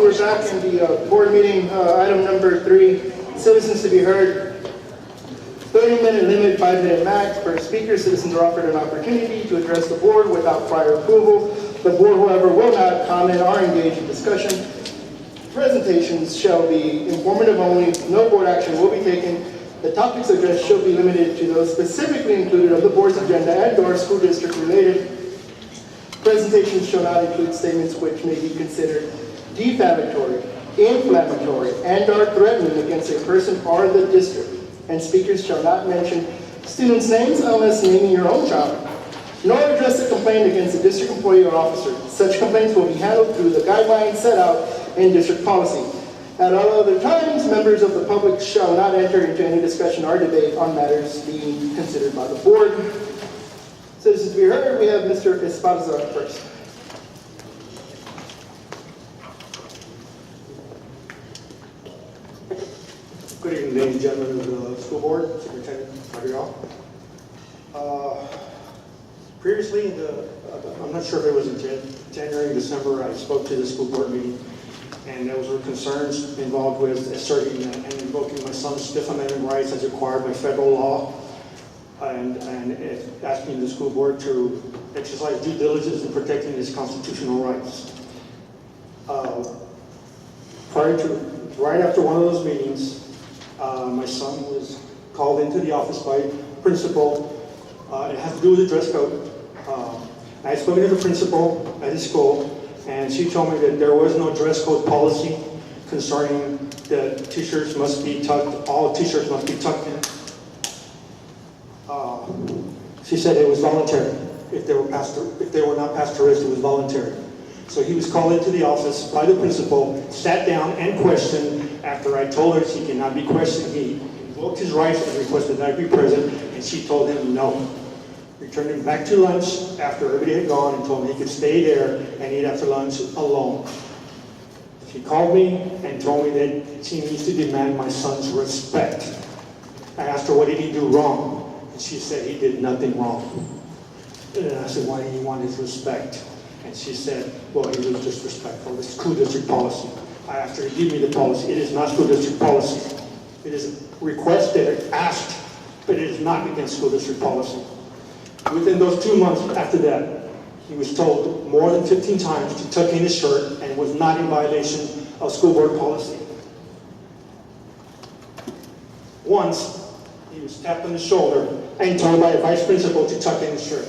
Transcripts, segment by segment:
we're back in the board meeting. Item number 3, citizens to be heard. 30-minute limit, 5-minute max per speaker. Citizens are offered an opportunity to address the board without prior approval. The board, however, will not comment or engage in discussion. Presentations shall be informative only. No board action will be taken. The topics addressed shall be limited to those specifically included on the board's agenda and/or school district related. Presentations shall not include statements which may be considered defamatory, inflammatory, and/or threatening against a person or the district. And speakers shall not mention students' names unless naming your own child, nor address a complaint against a district employee or officer. Such complaints will be handled through the guidelines set out in district policy. At all other times, members of the public shall not enter into any discussion or debate on matters being considered by the board. Citizens to be heard, we have Mr. Esparza first. Good evening, ladies and gentlemen of the school board, Superintendent Gabriel. Previously, I'm not sure if it was in January or December, I spoke to the school board meeting, and there were concerns involved with asserting and invoking my son's Fifth Amendment rights as required by federal law, and asking the school board to exercise due diligence in protecting his constitutional rights. Right after one of those meetings, my son was called into the office by principal. It has to do with the dress code. I spoke to the principal at his school, and she told me that there was no dress code policy concerning the t-shirts must be tucked, all t-shirts must be tucked in. She said it was voluntary. If they were not past arrest, it was voluntary. So he was called into the office by the principal, sat down and questioned. After I told her she cannot be questioned, he invoked his rights and requested that I be present, and she told him no. Returned him back to lunch after everybody had gone and told him he could stay there and eat after lunch alone. She called me and told me that she needs to demand my son's respect. I asked her, what did he do wrong? And she said he did nothing wrong. And I said, why do you want his respect? And she said, well, he was disrespectful. It's school district policy. I asked her to give me the policy. It is not school district policy. It is requested, asked, but it is not against school district policy. Within those 2 months after that, he was told more than 15 times to tuck in his shirt and was not in violation of school board policy. Once, he was tapped on the shoulder and told by a vice principal to tuck in his shirt.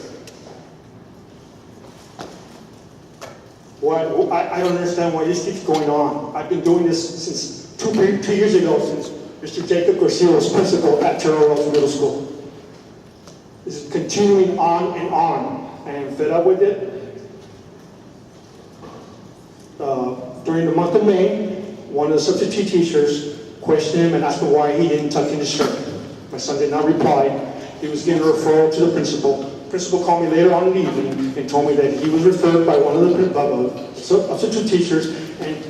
Well, I don't understand why this keeps going on. I've been doing this since 2 years ago, since Mr. Jacob Garcia was principal at Terrell Rose Middle School. This is continuing on, and I am fed up with it. During the month of May, one of the substitute teachers questioned him and asked him why he didn't tuck in his shirt. My son did not reply. He was given a referral to the principal. The principal called me later on in the evening and told me that he was referred by one of the substitute teachers and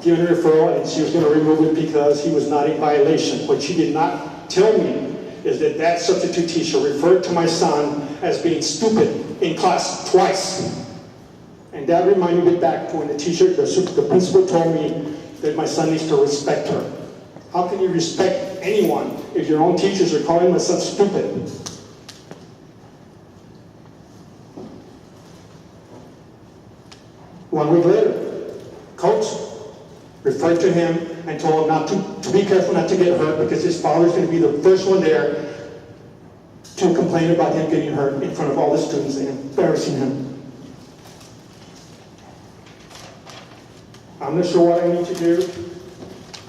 given a referral, and she was going to remove it because he was not in violation. What she did not tell me is that that substitute teacher referred to my son as being stupid in class twice. And that reminded me back to when the principal told me that my son needs to respect her. How can you respect anyone if your own teachers are calling my son stupid? One week later, coach referred to him and told him not to be careful not to get hurt because his father's going to be the first one there to complain about him getting hurt in front of all the students and embarrassing him. I'm not sure what I need to do.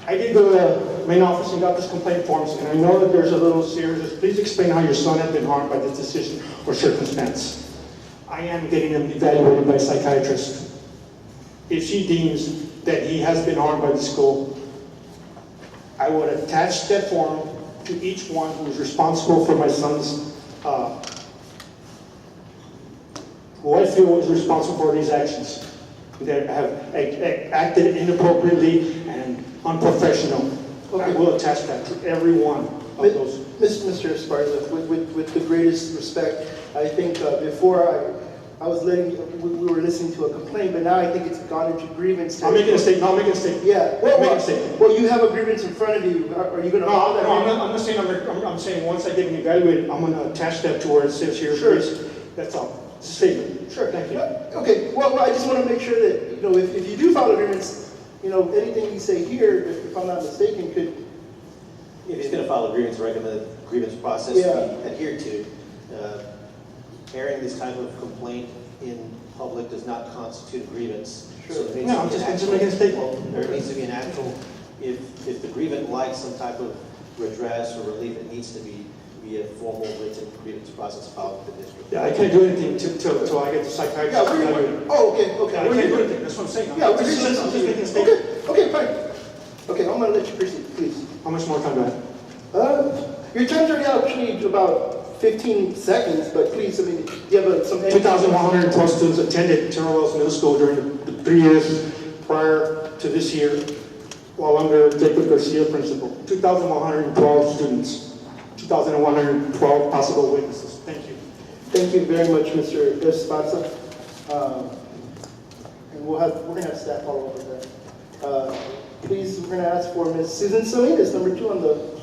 I did go to the main office and got this complaint forms, and I know that there's a little series. Please explain how your son has been harmed by this decision or circumstance. I am getting him evaluated by a psychiatrist. If she deems that he has been harmed by the school, I would attach that form to each one who is responsible for my son's, who I feel is responsible for these actions, that have acted inappropriately and unprofessional. Okay. I will attach that to every one of those. Mr. Esparza, with the greatest respect, I think before I was we were listening to a complaint, but now I think it's gone into grievance. I'm making a statement. I'll make a statement. Yeah. I'll make a statement. Well, you have a grievance in front of you. Are you going to follow that? I'm not saying I'm saying once I get it evaluated, I'm going to attach that to where it says here. Sure. Please. That's all. It's a statement. Sure. Thank you. Okay. Well, I just want to make sure that, you know, if you do file a grievance, you know, anything you say here, if I'm not mistaken, could. If he's going to file a grievance, recommend the grievance process Yeah. be adhered to. Airing this type of complaint in public does not constitute a grievance. Sure. So there needs No, to I'm be an just actual- making a statement. well, there needs to be an actual, if the grievant likes some type of redress or relief, it needs to be a formal written grievance process filed with the district. Yeah, I can't do anything till I get the psychiatrist. Yeah. evaluated. Okay. I can't do anything. That's what I'm saying. Yeah. I'm just making a statement. Okay. Fine. Okay. I'm going to let you proceed, please. How much more time do I have? Your time's already out, actually, about 15 seconds, but please, I mean, do you have some... 2,112 students attended Terrell Wells Middle School during the 3 years prior to this year, while under Jacob Garcia principal. 2,112 students, 2,112 possible witnesses. Thank you. Thank you very much, Mr. Esparza. And we're going to have staff all over that. Please, we're going to ask for Ms. Susan Salinas, number 2 on the...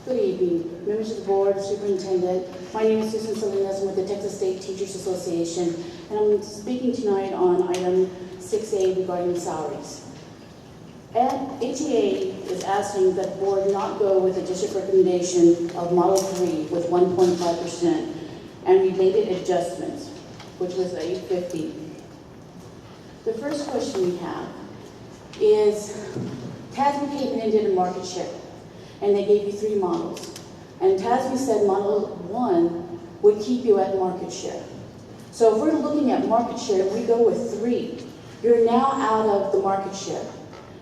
Good evening, members of the board, superintendent. My name is Susan Salinas. I'm with the Texas State Teachers Association, and I'm speaking tonight on item 6A regarding salaries. And HEA is asking that the board not go with the district recommendation of Model 3 with 1.5% and related adjustments, which was $850. The first question we have is, TASB came in and did a market share, and they gave you 3 models. And TASB said model 1 would keep you at market share. So if we're looking at market share, we go with 3. You're now out of the market share.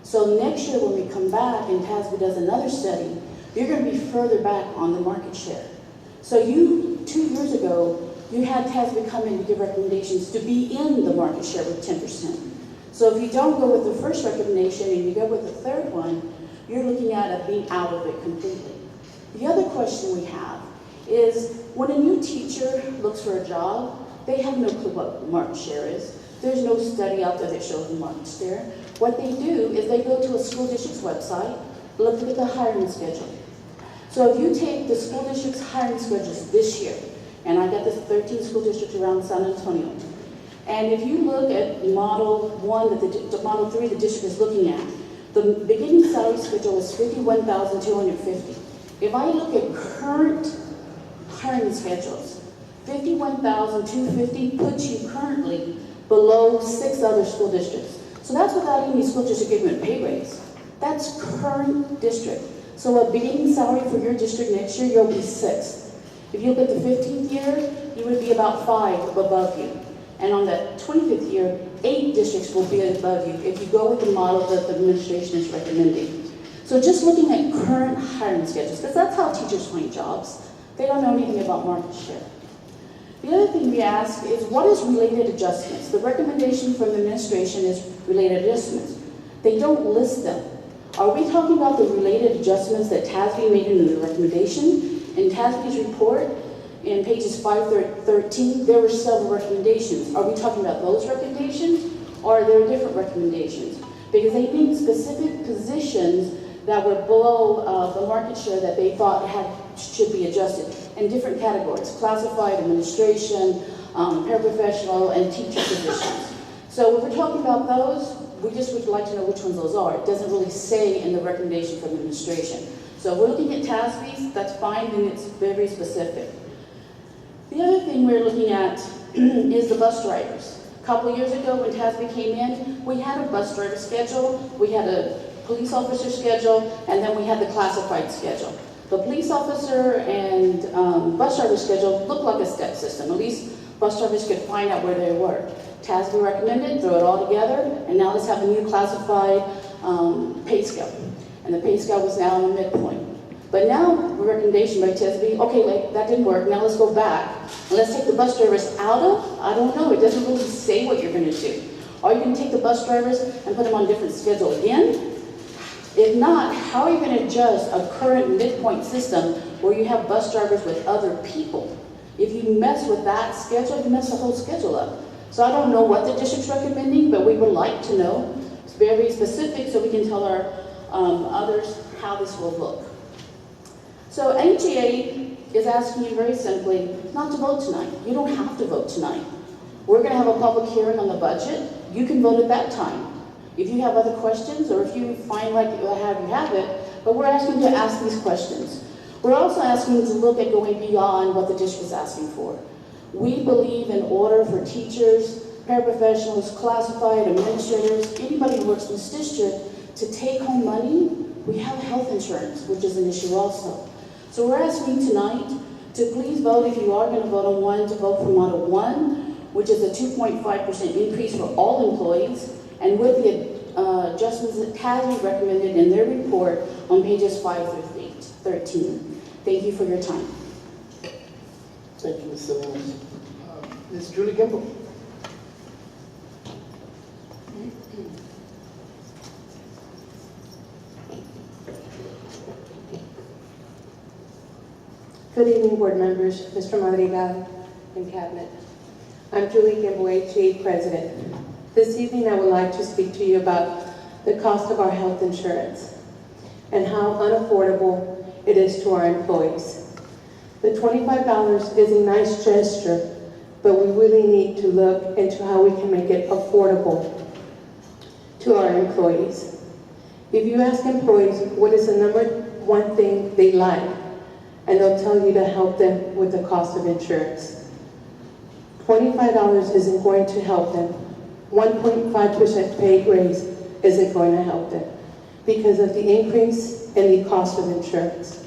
So next year when we come back and TASB does another study, you're going to be further back on the market share. So 2 years ago, you had TASB come in to give recommendations to be in the market share with 10%. So if you don't go with the first recommendation and you go with the third one, you're looking at being out of it completely. The other question we have is, when a new teacher looks for a job, they have no clue what the market share is. There's no study out there that shows the market share. What they do is they go to a school district's website, look at the hiring schedule. So if you take the school district's hiring schedules this year, and I got the 13 school districts around San Antonio, and if you look at Model 1, the Model 3 the district is looking at, the beginning salary schedule was $51,250. If I look at current hiring schedules, $51,250 puts you currently below 6 other school districts. So that's without any school district giving a pay raise. That's current district. So a beginning salary for your district next year, you'll be 6th. If you look at the 15th year, you would be about 5 above you. And on the 25th year, 8 districts will be above you if you go with the model that the administration is recommending. So just looking at current hiring schedules, because that's how teachers find jobs. They don't know anything about market share. The other thing we ask is, what is related adjustments? The recommendation from the administration is related adjustments. They don't list them. Are we talking about the related adjustments that TASB made in the recommendation? In TASB's report, in pages 5 through 13, there were several recommendations. Are we talking about those recommendations, or are there different recommendations? Because they named specific positions that were below the market share that they thought should be adjusted in different categories: classified, administration, paraprofessional, and teacher positions. So if we're talking about those, we just would like to know which ones those are. It doesn't really say in the recommendation from the administration. So if we're looking at TASB's, that's fine, and it's very specific. The other thing we're looking at is the bus drivers. A couple of years ago when TASB came in, we had a bus driver schedule, we had a police officer schedule, and then we had the classified schedule. The police officer and bus driver schedule looked like a step system. At least bus drivers could find out where they were. TASB recommended, throw it all together, and now let's have a new classified pay scale. And the pay scale was now in the midpoint. But now, the recommendation by TASB, okay, that didn't work, now let's go back. And let's take the bus drivers out of, I don't know, it doesn't really say what you're gonna do. Are you gonna take the bus drivers and put them on a different schedule again? If not, how are you going to adjust a current midpoint system where you have bus drivers with other people? If you mess with that schedule, you mess the whole schedule up. So I don't know what the district's recommending, but we would like to know. It's very specific so we can tell our others how this will look. So NHEA is asking you very simply not to vote tonight. You don't have to vote tonight. We're going to have a public hearing on the budget. You can vote at that time. If you have other questions or if you find like you have it, but we're asking you to ask these questions. We're also asking you to look at going beyond what the district is asking for. We believe in order for teachers, paraprofessionals, classified administrators, anybody who works in this district to take home money, we have health insurance, which is an issue also. So we're asking you tonight to please vote, if you are going to vote on one, to vote for Model 1, which is a 2.5% increase for all employees, and with the adjustments that CASB recommended in their report on pages 5 through 13. Thank you for your time. Thank you, Ms. Salinas. Ms. Julie Gimble. Good evening, board members, Mr. Madrigal, and cabinet. I'm Julie Gimble, HEA president. This evening, I would like to speak to you about the cost of our health insurance and how unaffordable it is to our employees. The $25 is a nice gesture, but we really need to look into how we can make it affordable to our employees. If you ask employees what is the #1 thing they like, and they'll tell you to help them with the cost of insurance. $25 isn't going to help them. 1.5% pay raise isn't going to help them because of the increase in the cost of insurance.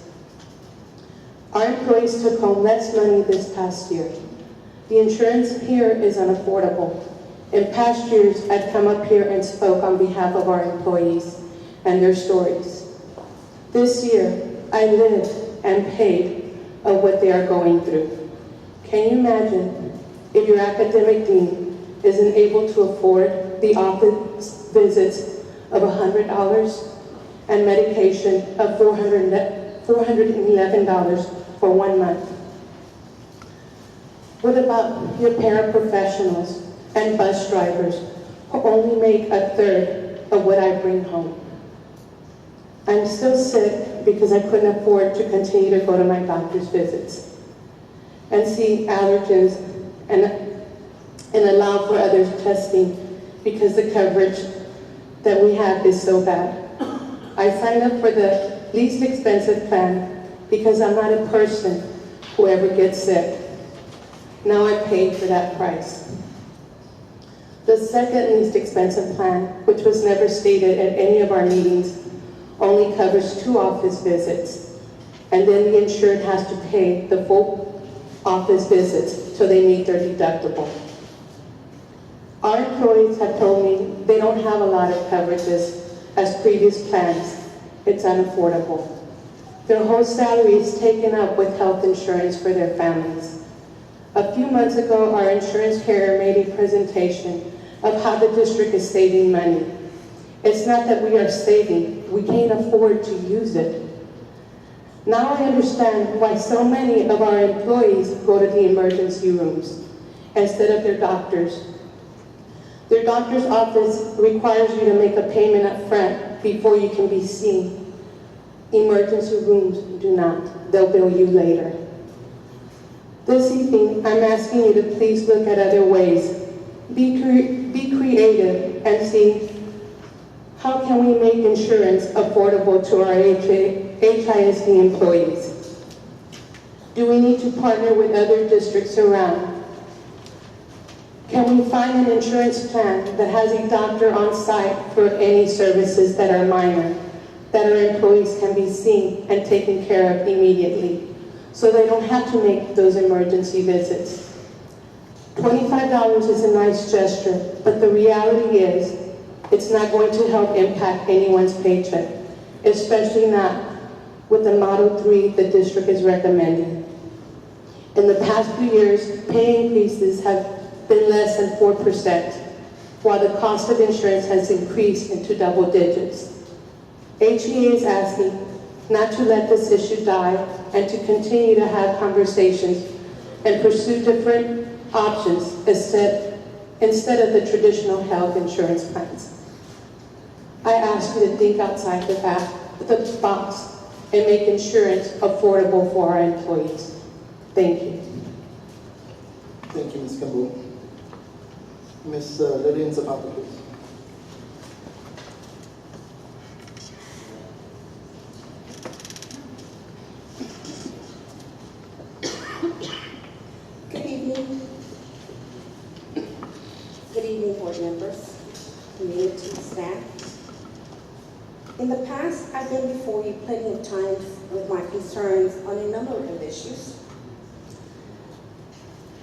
Our employees took home less money this past year. The insurance here is unaffordable. In past years, I've come up here and spoke on behalf of our employees and their stories. This year, I lived and paid of what they are going through. Can you imagine if your academic dean isn't able to afford the office visits of $100 and medication of $411 for 1 month? What about your paraprofessionals and bus drivers who only make 1/3 of what I bring home? I'm still sick because I couldn't afford to continue to go to my doctor's visits and see allergens and allow for other testing because the coverage that we have is so bad. I signed up for the least expensive plan because I'm not a person who ever gets sick. Now I paid for that price. The second least expensive plan, which was never stated at any of our meetings, only covers 2 office visits, and then the insured has to pay the full office visits till they meet their deductible. Our employees have told me they don't have a lot of coverages as previous plans. It's unaffordable. Their whole salary is taken up with health insurance for their families. A few months ago, our insurance carrier made a presentation of how the district is saving money. It's not that we are saving, we can't afford to use it. Now I understand why so many of our employees go to the emergency rooms instead of their doctors. Their doctor's office requires you to make a payment up front before you can be seen. Emergency rooms do not. They'll bill you later. This evening, I'm asking you to please look at other ways. Be creative and see how can we make insurance affordable to our HISD employees. Do we need to partner with other districts around? Can we find an insurance plan that has a doctor on site for any services that are minor, that our employees can be seen and taken care of immediately, so they don't have to make those emergency visits? $25 is a nice gesture, but the reality is it's not going to help impact anyone's paycheck, especially not with the Model 3 the district is recommending. In the past few years, pay increases have been less than 4%, while the cost of insurance has increased into double digits. HEA is asking not to let this issue die and to continue to have conversations and pursue different options instead of the traditional health insurance plans. I ask you to think outside the box and make insurance affordable for our employees. Thank you. Thank you, Ms. Kimball. Ms. Lillian Zapata, please. Good evening. Good evening, board members, community, staff. In the past, I've been before you plenty of times with my concerns on a number of issues.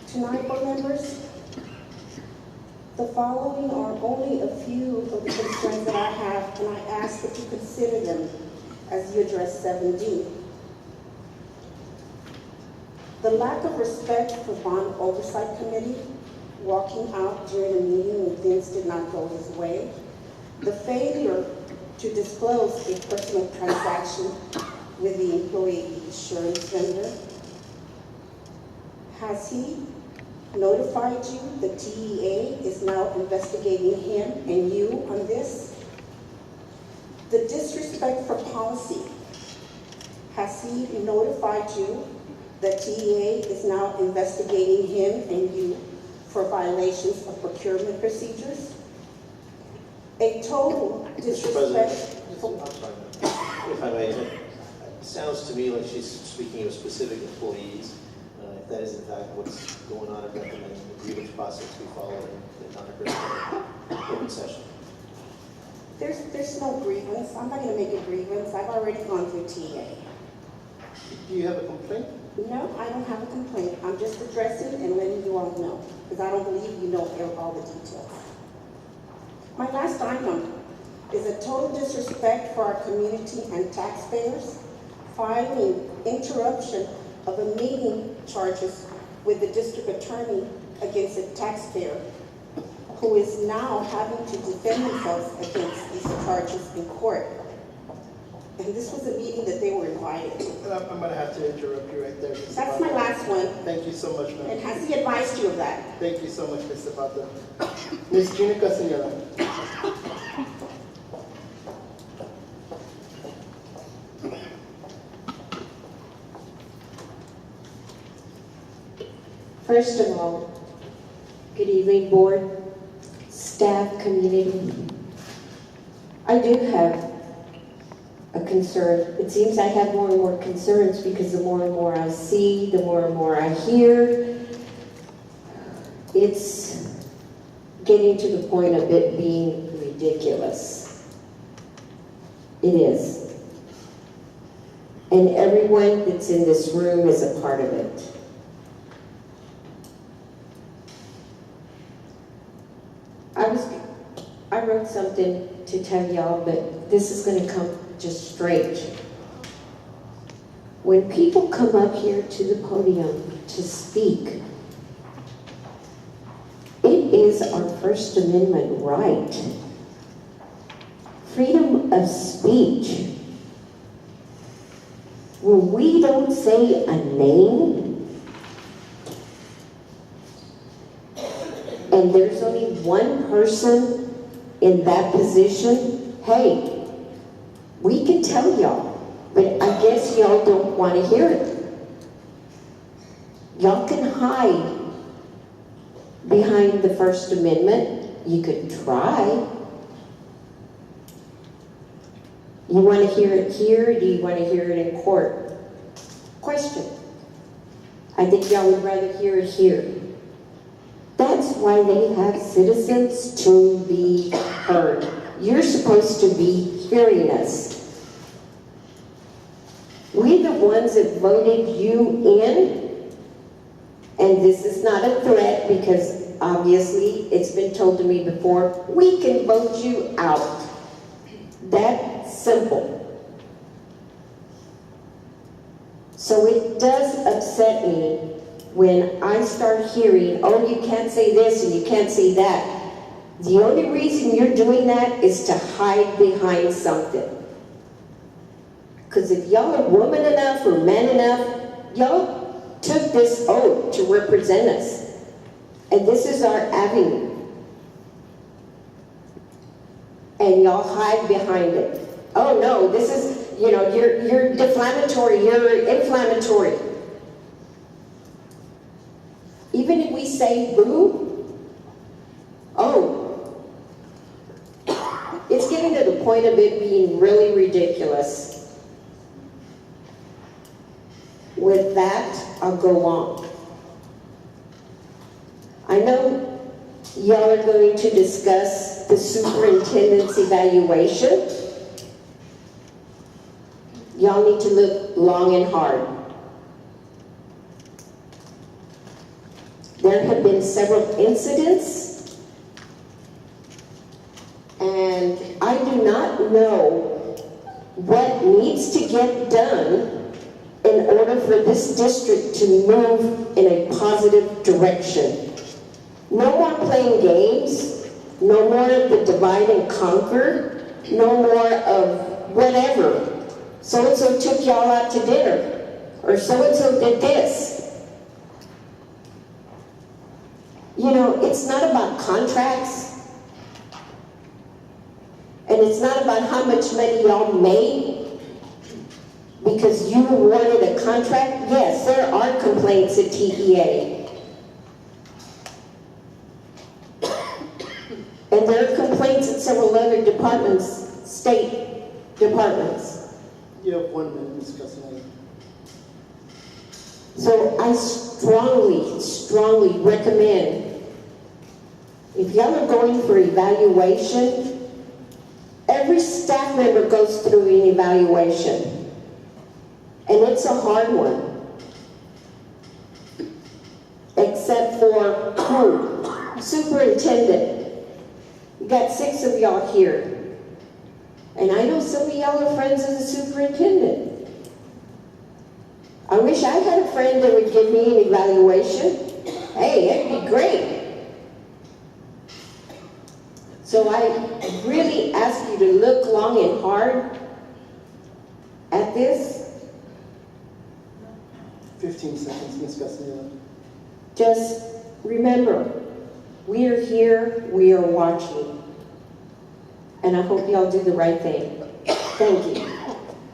Tonight, board members, the following are only a few of the concerns that I have, and I ask that you consider them as you address 7D. The lack of respect for Bond Oversight Committee, walking out during a meeting when things did not go his way, the failure to disclose a personal transaction with the employee insurance vendor. Has he notified you the TEA is now investigating him and you on this? The disrespect for policy. Has he notified you that TEA is now investigating him and you for violations of procurement procedures? A total Mr. disrespect. President, I'm sorry, if I may, it sounds to me like she's speaking of specific employees. If that is in fact what's going on, I recommend the grievance process be followed in the non-agreement open session. There's no grievance. I'm not going to make a grievance. I've already gone through TEA. Do you have a complaint? No, I don't have a complaint. I'm just addressing and letting you all know, because I don't believe you know all the details. My last item is a total disrespect for our community and taxpayers, filing interruption of a meeting charges with the district attorney against a taxpayer who is now having to defend themselves against these charges in court. And this was a meeting that they were invited to. And I'm going to have to interrupt you right there, Ms. That's Zapata. my last one. Thank you so much, And ma'am. has he advised you of that? Thank you so much, Ms. Zapata. Ms. Gina Castañeda. First of all, good evening, board, staff, community. I do have a concern. It seems I have more and more concerns because the more and more I see, the more and more I hear, it's getting to the point of it being ridiculous. It is. And everyone that's in this room is a part of it. I wrote something to tell y'all, but this is going to come just straight. When people come up here to the podium to speak, it is our First Amendment right. Freedom of speech. When we don't say a name, and there's only one person in that position, hey, we can tell y'all, but I guess y'all don't want to hear it. Y'all can hide behind the First Amendment. You could try. You want to hear it here, or do you want to hear it in court? Question. I think y'all would rather hear it here. That's why they have citizens to be heard. You're supposed to be hearing us. We're the ones that voted you in, and this is not a threat because obviously it's been told to me before, we can vote you out. That's simple. So it does upset me when I start hearing, oh, you can't say this and you can't say that. The only reason you're doing that is to hide behind something. Because if y'all are woman enough or man enough, y'all took this oath to represent us. And this is our avenue. And y'all hide behind it. Oh no, this is, you're deflammatory, you're inflammatory. Even if we say boo, oh, it's getting to the point of it being really ridiculous. With that, I'll go on. I know y'all are going to discuss the superintendent's evaluation. Y'all need to look long and hard. There have been several incidents, and I do not know what needs to get done in order for this district to move in a positive direction. No more playing games, no more of the divide and conquer, no more of whatever. So-and-so took y'all out to dinner, or so-and-so did this. It's not about contracts, and it's not about how much money y'all made because you wanted a contract. Yes, there are complaints at TEA. And there are complaints at several other departments, state departments. You have 1 minute, Ms. Castaneda. So I strongly recommend, if y'all are going for evaluation, every staff member goes through an evaluation. And it's a hard one. Except for who? Superintendent. We got 6 of y'all here. And I know some of y'all are friends of the superintendent. I wish I had a friend that would give me an evaluation. Hey, it'd be great. So I really ask you to look long and hard at this. 15 seconds, Ms. Castaneda. Just remember, we are here, we are watching. And I hope y'all do the right thing. Thank you.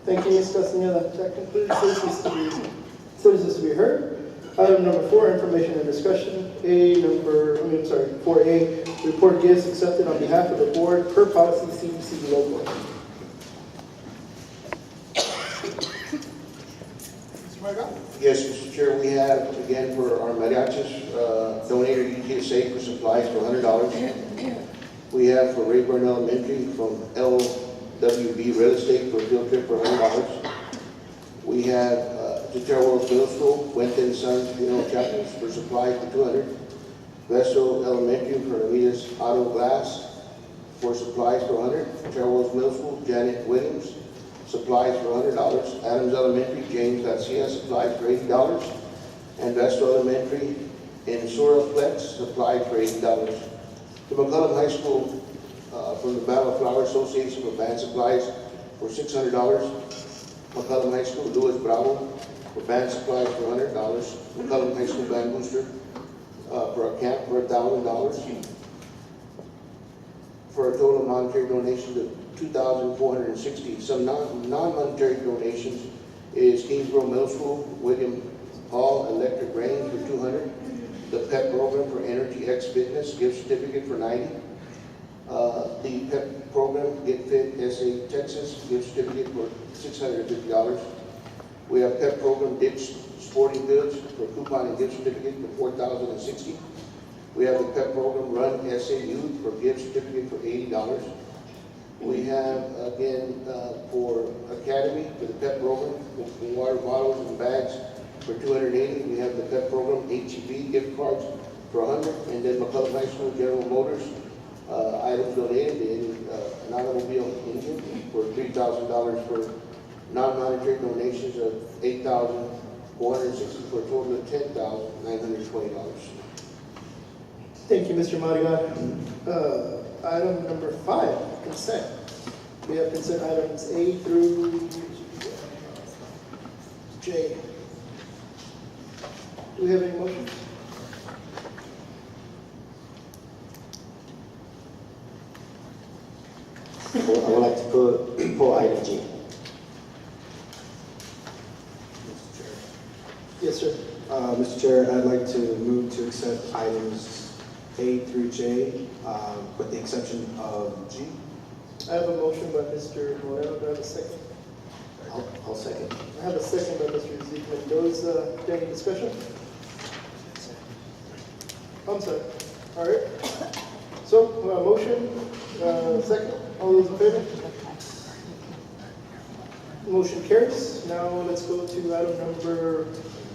Thank you, Ms. Castaneda. That concludes citizens to be heard. Item number 4, information and discussion. 4A, report gifts accepted on behalf of the board per policy CDC local. Mr. Margot? Yes, Mr. Chair, we have, again, for our mariachis, donated UTSA for supplies for $100. We have for Rayburn Elementary from LWB Real Estate for a field trip for $100. We have Terrell Wells Middle School, Went Sons Funeral Chapels for supplies for $200. Vestal Elementary for Amita's Auto Glass for supplies for $100. Terrell Wells Middle School, Janet Williams, supplies for $100. Adams Elementary, James Garcia, supplies for $80. And Vestal Elementary in Soraplex, supplies for $80. The McCullum High School from the Battle of Flower Association for band supplies for $600. McCullum High School, Louis Bravo for band supplies for $100. McCullum High School Band Booster for a camp for $1,000. For a total monetary donation of $2,460. Some non-monetary donations is Kingsborough Middle School, William Hall Electric Range for $200. The PEP program for Energy X Fitness, gift certificate for $90. The PEP program, Get Fit SA Texas, gift certificate for $650. We have PEP program Dick's Sporting Goods for coupon and gift certificate for $4,060. We have the PEP program Run SA Youth for gift certificate for $80. We have, again, for Academy, for the PEP program, with water bottles and bags for $280. We have the PEP program HEB gift cards for $100. And then McCullum High School General Motors, items donated in an automobile engine for $3,000 for non-monetary donations of $8,460 for a total of $10,920. Thank you, Mr. Marigat. Item number 5, consent. We have consent items A through J. Do we have any motions? I would like to pull item G. Yes, sir. Mr. Chair, I'd like to move to accept items A through J, with the exception of G. I have a motion by Mr. Moreno. Do I have a second? I'll second. I have a second by Mr. Zeke Mendoza. Any discussion? I'm sorry. All right. So, motion, second. All those in favor? Motion carries. Now let's go to item number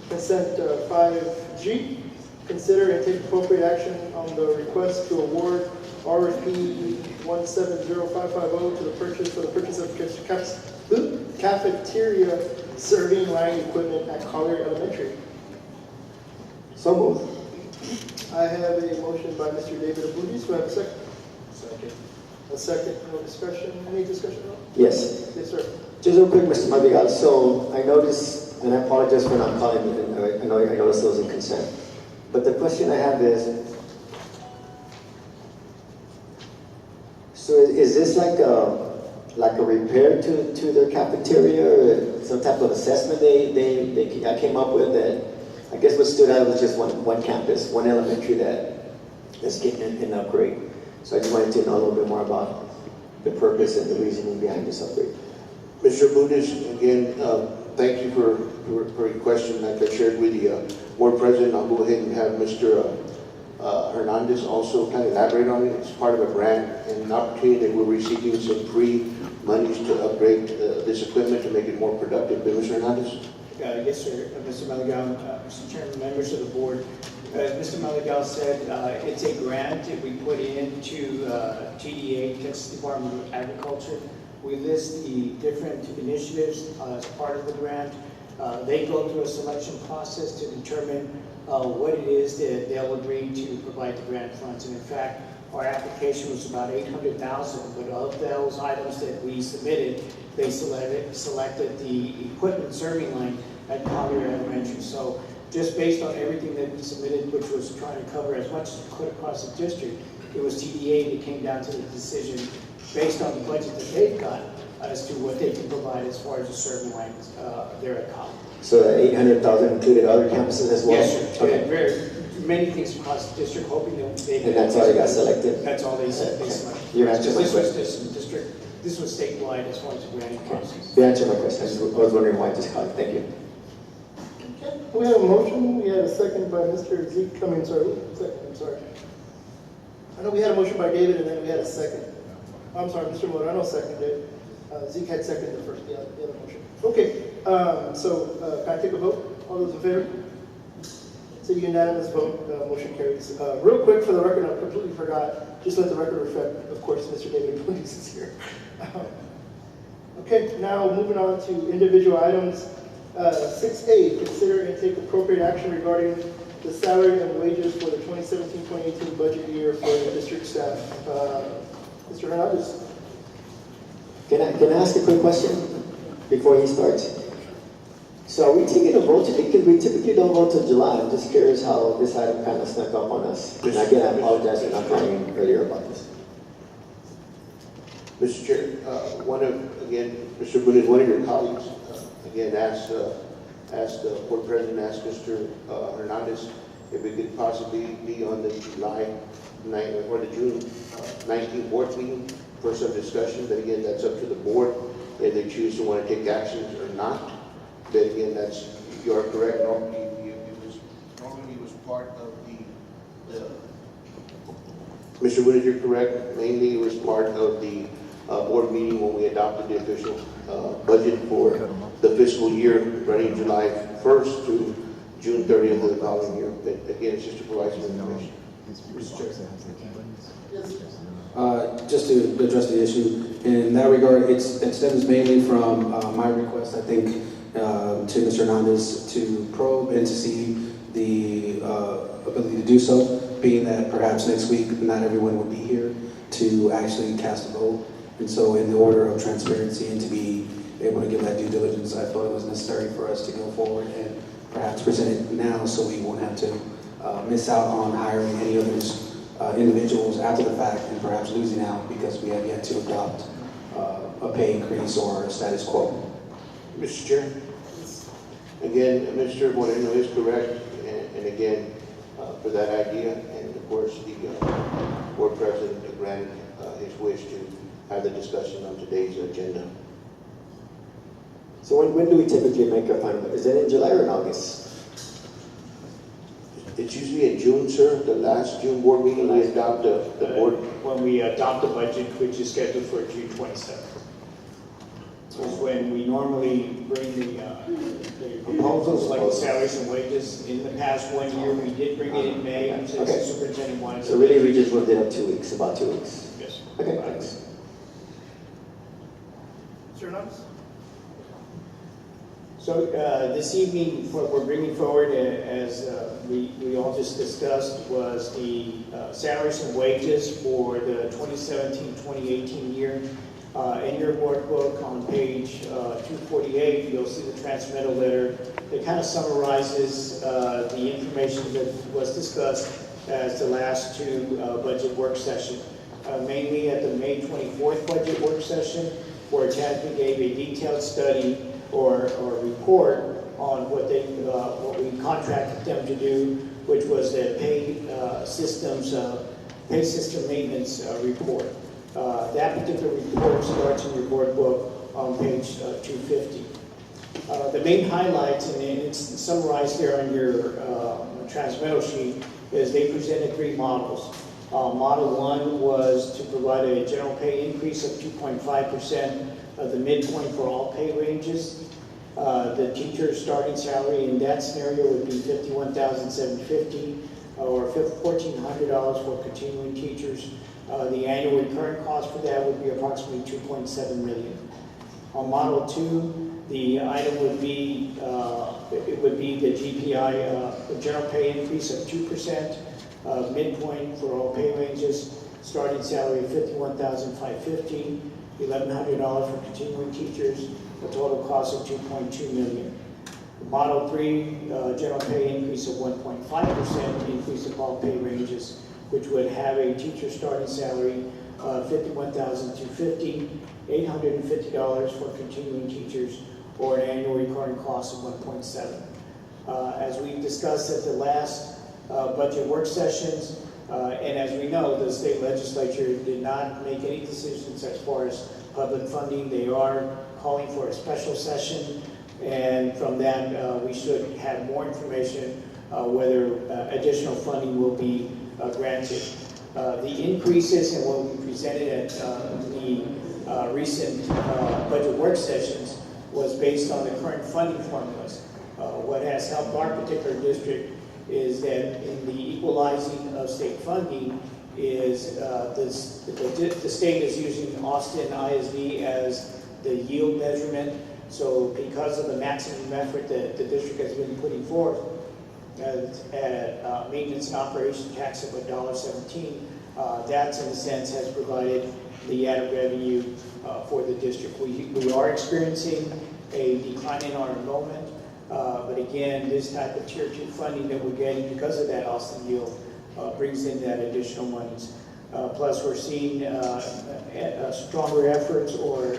consent 5G. Consider and take appropriate action on the request to award RFP 170550 to the purchase for the purchase of cafeteria serving line equipment at Collier Elementary. So moved. I have a motion by Mr. David Abudis. Do I have a second? Second. A second. No discussion. Any discussion at all? Yes. Yes, sir. Just real quick, Mr. Madrigal. So I noticed, and I apologize for not calling you, and I noticed those in consent. But the question I have is, so is this like a repair to their cafeteria, or some type of assessment I came up with that I guess what stood out was just one campus, one elementary that's getting an upgrade. So I just wanted to know a little bit more about the purpose and the reasoning behind this upgrade. Mr. Budas, again, thank you for your question. Like I shared with the board president, I'll go ahead and have Mr. Hernandez also kind of elaborate on it. It's part of a grant and an opportunity that we're receiving some free monies to upgrade this equipment to make it more productive. But Mr. Hernandez? Yes, sir. Mr. Maligal, Mr. Chairman, members of the board. As Mr. Maligal said, it's a grant that we put into TDA, Texas Department of Agriculture. We list the different initiatives as part of the grant. They go through a selection process to determine what it is that they'll agree to provide the grant funds. And in fact, our application was about $800,000, but of those items that we submitted, they selected the equipment serving line at Collier Elementary. So just based on everything that we submitted, which was trying to cover as much as we could across the district, it was TDA that came down to the decision based on the budget that they've got as to what they can provide as far as the serving lines there at Collier. So the 800,000 included other campuses as well? Yes, sir. Okay. Very many things across the district, hoping that they. And that's all you got selected? That's all they said. They selected. You answered my This was question. just district. This was statewide as far as the granting cases. You answered my question. I was wondering why I just called. Thank you. Okay, we have a motion. We had a second by Mr. Zeke. I'm sorry. I know we had a motion by David and then we had a second. I'm sorry, Mr. Moreno seconded. Zeke had seconded the other motion. Okay, so can I take a vote? All those in favor? It's a unanimous vote. Motion carries. Real quick for the record, I completely forgot. Just let the record reflect, of course, Mr. David Bundes is here. Okay, now moving on to individual items. 6A, consider and take appropriate action regarding the salary and wages for the 2017-2018 budget year for the district staff. Mr. Hernandez. Can I ask a quick question before he starts? So are we taking a vote today? Because we typically don't vote till July. I'm just curious how this item kind of snuck up on us. And again, I apologize for not calling earlier about this. Mr. Chair, Mr. Budas, one of your colleagues, asked the board president, asked Mr. Hernandez if it could possibly be on the July 9th or the June 19th board meeting for some discussion. But again, that's up to the board if they choose to want to take actions or not. But again, you are correct. Normally it was part of the Mr. Budas, you're correct. Mainly it was part of the board meeting when we adopted the official budget for the fiscal year running July 1st to June 30th of the following year. But again, it's just to provide some information. Just to address the issue, in that regard, it stems mainly from my request, I think, to Mr. Hernandez to probe and to see the ability to do so, being that perhaps next week not everyone would be here to actually cast a vote. And so in the order of transparency and to be able to give that due diligence, I thought it was necessary for us to go forward and perhaps present it now so we won't have to miss out on hiring any of those individuals after the fact and perhaps losing out because we have yet to adopt a pay increase or a status quo. Mr. Chair? Again, Mr. Moreno is correct, and again, for that idea, and of course, the board president granted his wish to have the discussion on today's agenda. So when do we typically make our final, is it in July or in August? It's usually in June, sir. The last June board meeting, we adopt the board. When we adopt the budget, which is scheduled for June 27th. Is when we normally bring the proposals, like the salaries and wages. In the past 1 year, we did bring it in May, since the Okay. superintendent wanted to. So really, we just moved it up 2 weeks, about 2 weeks. Yes. Okay, thanks. Mr. Hernandez? So this evening, what we're bringing forward, as we all just discussed, was the salaries and wages for the 2017-2018 year. In your workbook on page 248, you'll see the transmittal letter that kind of summarizes the information that was discussed as the last two budget work sessions. Mainly at the May 24th budget work session, where TASB gave a detailed study or report on what we contracted them to do, which was the pay system maintenance report. That particular report starts in your board book on page 250. The main highlights, and it's summarized there on your transmittal sheet, is they presented three models. Model 1 was to provide a general pay increase of 2.5% of the midpoint for all pay ranges. The teacher's starting salary in that scenario would be $51,750 or $1,400 for continuing teachers. The annual recurrent cost for that would be approximately $2.7 million. On Model 2, the item would be the GPI, the general pay increase of 2%, midpoint for all pay ranges, starting salary of $51,550, $1,100 for continuing teachers, a total cost of $2.2 million. Model 3, general pay increase of 1.5%, increase of all pay ranges, which would have a teacher starting salary of $51,250, $850 for continuing teachers, or an annual recurring cost of $1.7. As we discussed at the last budget work sessions, and as we know, the state legislature did not make any decisions as far as public funding. They are calling for a special session, and from that, we should have more information whether additional funding will be granted. The increases and what we presented at the recent budget work sessions was based on the current funding formulas. What has helped our particular district is that in the equalizing of state funding is the state is using Austin ISD as the yield measurement. So because of the maximum effort that the district has been putting forth at maintenance and operation tax of $1.17, that in a sense has provided the added revenue for the district. We are experiencing a decline in our enrollment, but again, this type of tier 2 funding that we're getting because of that Austin yield brings in that additional monies. Plus, we're seeing stronger efforts or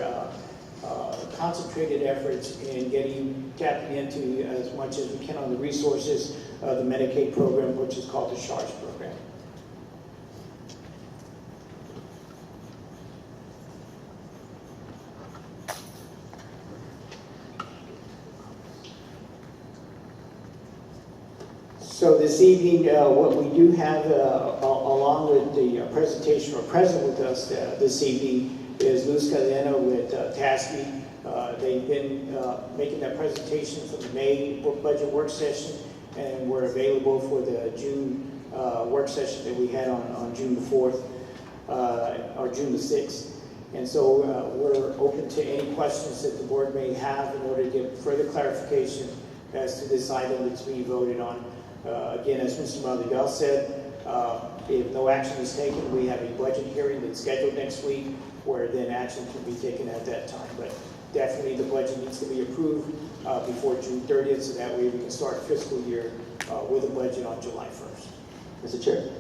concentrated efforts in tapping into as much as we can on the resources of the Medicaid program, which is called the SHARS program. So this evening, what we do have, along with the presentation or present with us this evening, is Luz Cadena with TASB. They've been making that presentation for the May budget work session, and we're available for the June work session that we had on June the 4th or June the 6th. And so we're open to any questions that the board may have in order to get further clarification as to this item that's being voted on. Again, as Mr. Madrigal said, if no action is taken, we have a budget hearing that's scheduled next week, where then action can be taken at that time. But definitely the budget needs to be approved before June 30th, so that way we can start fiscal year with a budget on July 1st. Mr. Chair,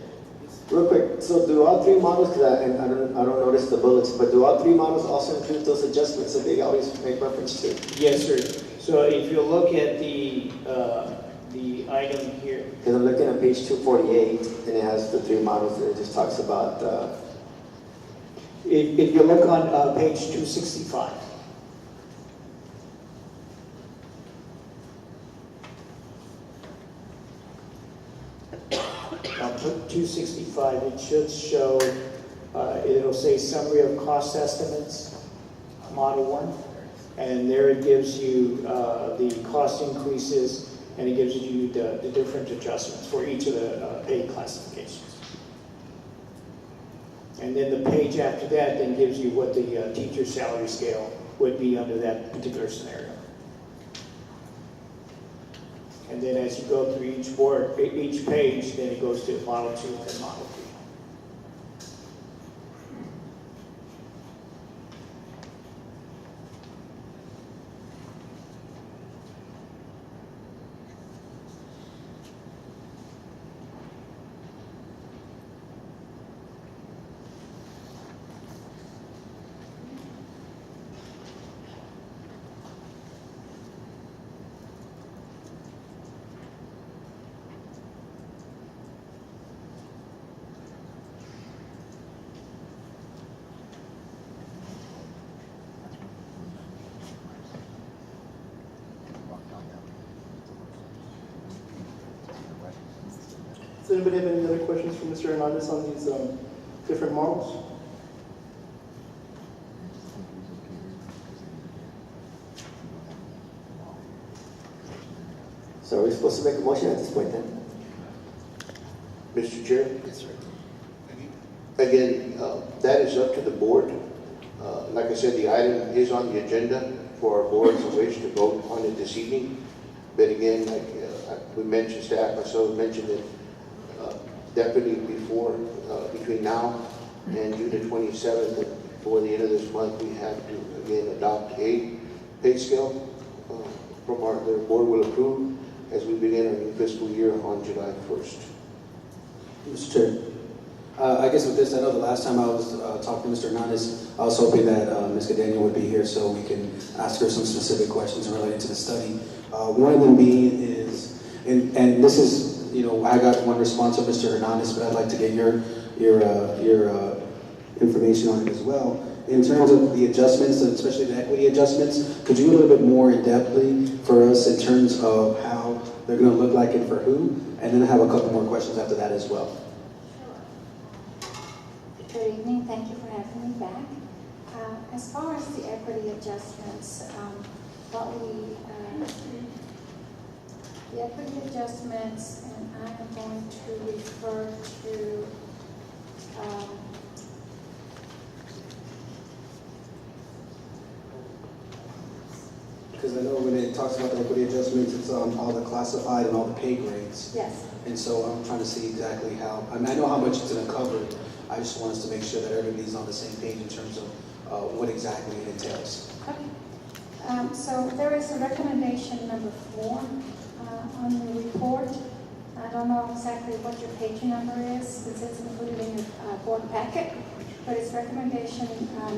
real quick, so do all three models, because I don't notice the bullets, but do all three models also include those adjustments that they always make reference to? Yes, sir. So if you look at the item here, Because I'm looking at page 248, and it has the three models, and it just talks about, if you look on page 265, on 265, it should show, it'll say summary of cost estimates, model 1, and there it gives you the cost increases, and it gives you the different adjustments for each of the pay classifications. And then the page after that then gives you what the teacher salary scale would be under that particular scenario. And then as you go through each page, then it goes to model 2 and model 3. Does anybody have any other questions for Mr. Hernandez on these different models? so are we supposed to make a motion at this point then? Mr. Chair? Yes, sir. Again, that is up to the board. Like I said, the item is on the agenda for our board's wish to vote on it this evening. But again, like we mentioned, staff myself mentioned it, definitely between now and June the 27th, before the end of this month, we have to again adopt a pay scale the board will approve as we begin our new fiscal year on July 1st. Mr. Chair, I guess with this, I know the last time I was talking to Mr. Hernandez, I was hoping that Ms. Cadena would be here so we can ask her some specific questions related to the study. One of them being is, and this is, I got one response from Mr. Hernandez, but I'd like to get your information on it as well. In terms of the adjustments, and especially the equity adjustments, could you go a little bit more in-depthly for us in terms of how they're going to look like and for who? And then I have a couple more questions after that as well. Good evening, thank you for having me back. As far as the equity adjustments, the equity adjustments, and I am going to refer to Because I know when it talks about the equity adjustments, it's on all the classified and all the pay grades. yes. And so I'm trying to see exactly how, I know how much it's going to cover. I just want us to make sure that everybody's on the same page in terms of what exactly it entails. Okay. So there is a recommendation number 4 on the report. I don't know exactly what your page number is, since it's included in your board packet, but it's recommendation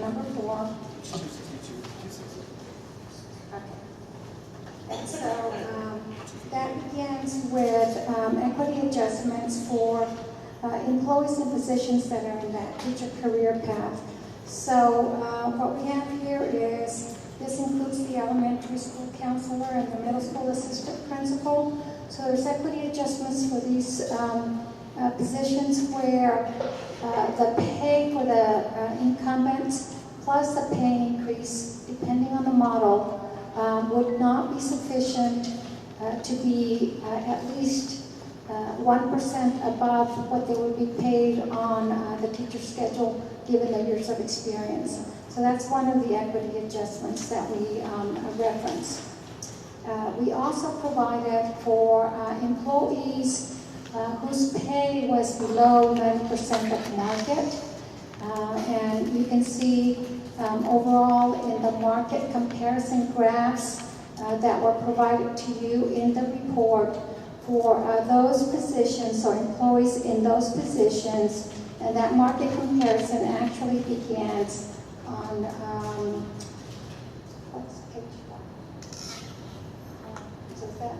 number 4. And so that begins with equity adjustments for employees and positions that are in that teacher career path. So what we have here is, this includes the elementary school counselor and the middle school assistant principal. So there's equity adjustments for these positions where the pay for the incumbents plus the pay increase, depending on the model, would not be sufficient to be at least 1% above what they would be paid on the teacher's schedule given their years of experience. So that's one of the equity adjustments that we reference. We also provided for employees whose pay was below 90% of market. And you can see overall in the market comparison graphs that were provided to you in the report for those positions or employees in those positions. And that market comparison actually begins on, what's page one? So that.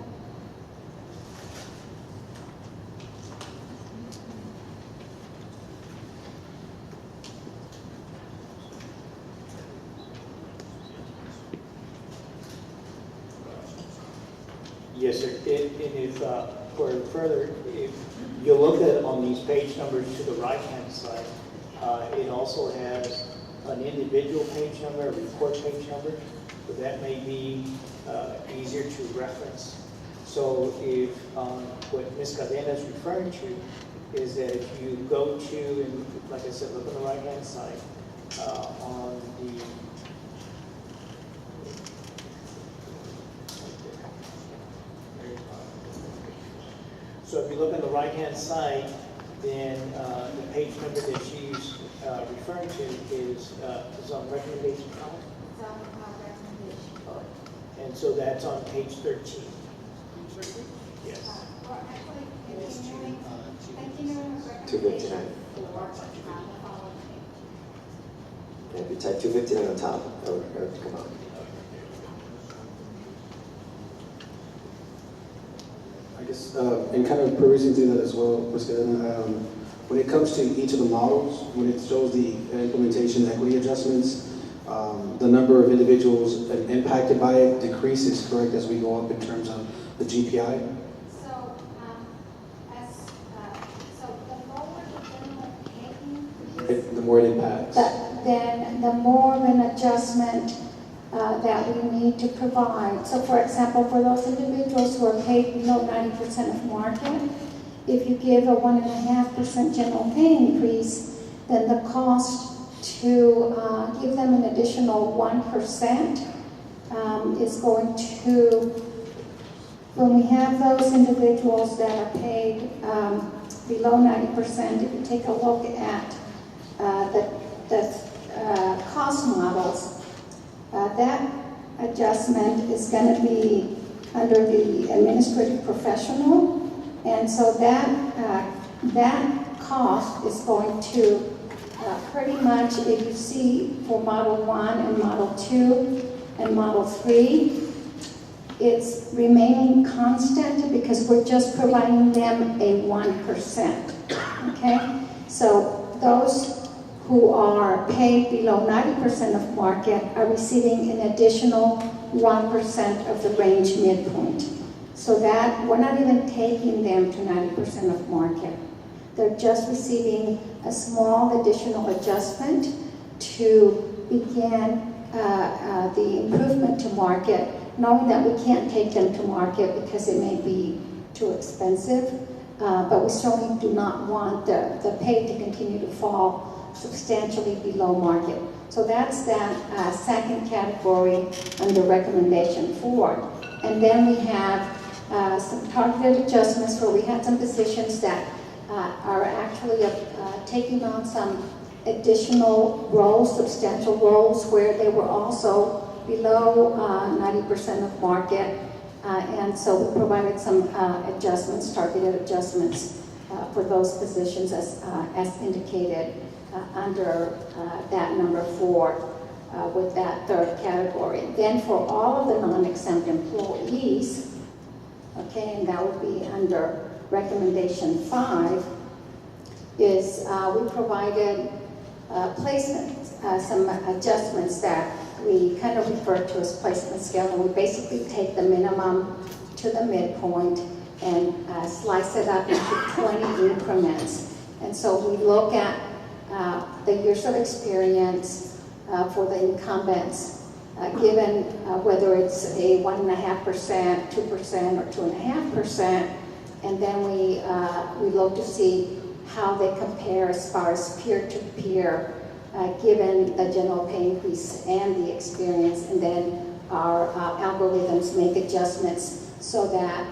Yes, sir. And if, for further, if you look at on these page numbers to the right-hand side, it also has an individual page number, a report page number, so that may be easier to reference. So if what Ms. Cadena is referring to is that if you go to, and like I said, look on the right-hand side, on the So if you look on the right-hand side, then the page number that she's referring to is on recommendation 5. It's on recommendation. And so that's on page 13. Yes. Or actually, continuing recommendation 259. 4 on the following page. If you type 259 on top, it'll come out. I guess, and kind of perusing through that as well, Ms. Cadena, when it comes to each of the models, when it shows the implementation equity adjustments, the number of individuals impacted by it decreases, correct, as we go up in terms of the GPI? So, so the lower the general pay increase, The more it impacts. then the more of an adjustment that we need to provide. So for example, for those individuals who are paid below 90% of market, if you give a 1.5% general pay increase, then the cost to give them an additional 1% is going to, when we have those individuals that are paid below 90%, if you take a look at the cost models, that adjustment is going to be under the administrative professional, and so that cost is going to pretty much, if you see for Model 1 and Model 2 and Model 3, it's remaining constant because we're just providing them a 1%, okay? So those who are paid below 90% of market are receiving an additional 1% of the range midpoint. So that we're not even taking them to 90% of market. They're just receiving a small additional adjustment to begin the improvement to market, knowing that we can't take them to market because it may be too expensive, but we certainly do not want the pay to continue to fall substantially below market. So that's that second category under recommendation 4. And then we have some targeted adjustments where we had some positions that are actually taking on some additional roles, substantial roles, where they were also below 90% of market. And so we provided some adjustments, targeted adjustments for those positions as indicated under that number 4 with that third category. Then for all of the non-exempt employees, okay, and that would be under recommendation 5, is we provided placement, some adjustments that we kind of refer to as placement scale, and we basically take the minimum to the midpoint and slice it up into 20 increments. And so we look at the years of experience for the incumbents, given whether it's a 1.5%, 2%, or 2.5%, and then we look to see how they compare as far as peer-to-peer, given the general pay increase and the experience, and then our algorithms make adjustments so that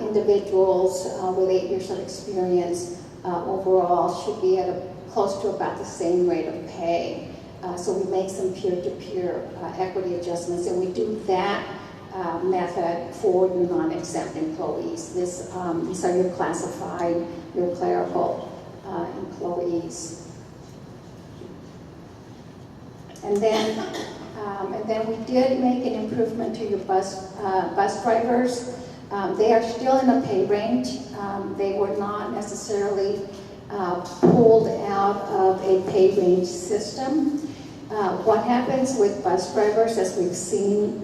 individuals with 8 years of experience overall should be at a close to about the same rate of pay. So we make some peer-to-peer equity adjustments, and we do that method for your non-exempt employees. These are your classified, your clerical employees. And then we did make an improvement to your bus drivers. They are still in a pay range. They were not necessarily pulled out of a pay range system. What happens with bus drivers, as we've seen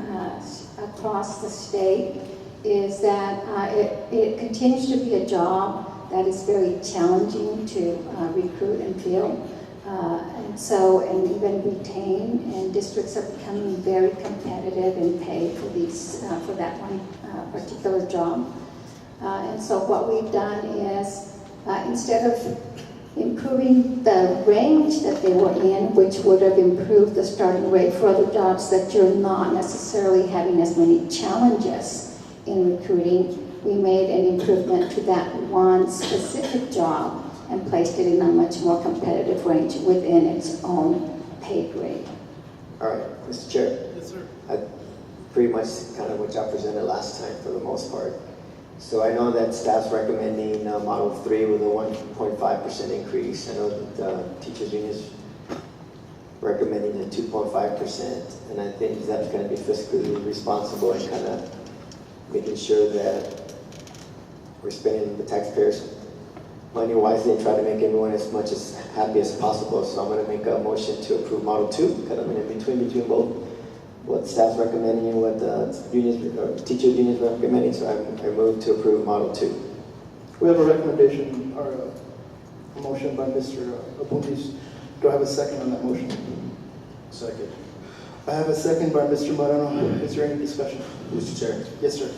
across the state, is that it continues to be a job that is very challenging to recruit and fill. And even retain, and districts are becoming very competitive in pay for that one particular job. And so what we've done is, instead of improving the range that they were in, which would have improved the starting rate for other jobs that you're not necessarily having as many challenges in recruiting, we made an improvement to that one specific job and placed it in a much more competitive range within its own pay grade. All right, Mr. Chair. Yes, sir. I pretty much kind of what y'all presented last time for the most part. So I know that staff's recommending Model 3 with a 1.5% increase. I know that teachers' union is recommending a 2.5%, and I think that's going to be fiscally responsible and kind of making sure that we're spending the taxpayers' money wisely and try to make everyone as much as happy as possible. So I'm going to make a motion to approve Model 2, kind of in between both what staff's recommending and what teacher unions recommending. So I move to approve Model 2. We have a recommendation or a motion by Mr. Apuntis. Do I have a second on that motion? Second. I have a second by Mr. Moreno. Is there any discussion? Mr. Chair. Yes, sir.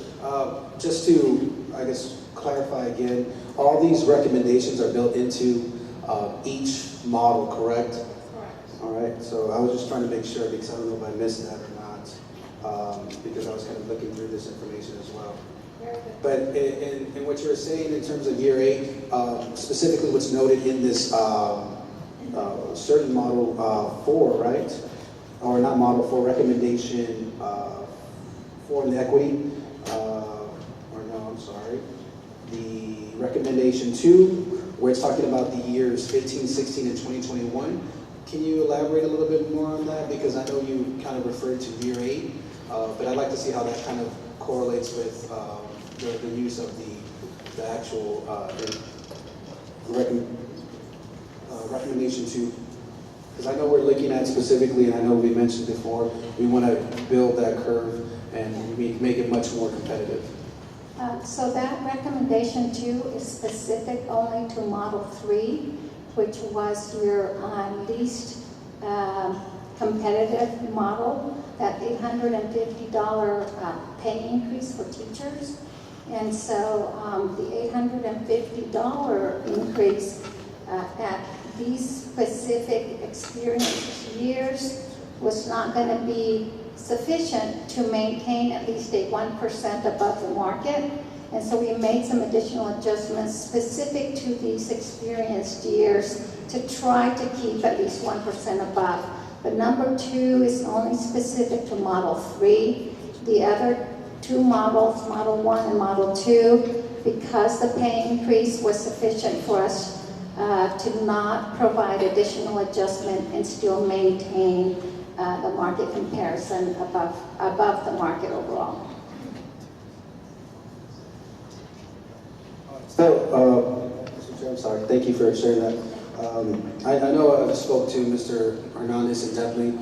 Just to, I guess, clarify again, all these recommendations are built into each model, correct? Correct. All right, so I was just trying to make sure, because I don't know if I missed that or not, because I was kind of looking through this information as well. But in what you were saying in terms of year 8, specifically what's noted in this certain model 4, right? Or not model 4, recommendation 4 in the equity, or no, I'm sorry. The recommendation 2, where it's talking about the years 15, 16, and 2021. Can you elaborate a little bit more on that? Because I know you kind of referred to year 8, but I'd like to see how that kind of correlates with the use of the actual recommendation 2. Because I know we're looking at specifically, and I know we mentioned before, we want to build that curve and make it much more competitive. So that recommendation 2 is specific only to Model 3, which was your least competitive model, that $850 pay increase for teachers. And so the $850 increase at these specific experience years was not going to be sufficient to maintain at least a 1% above the market. And so we made some additional adjustments specific to these experienced years to try to keep at least 1% above. But number 2 is only specific to Model 3. The other 2 models, Model 1 and Model 2, because the pay increase was sufficient for us to not provide additional adjustment and still maintain the market comparison above the market overall. So, Mr. Chair, I'm sorry. Thank you for sharing that. I know I spoke to Mr. Hernandez in depthly,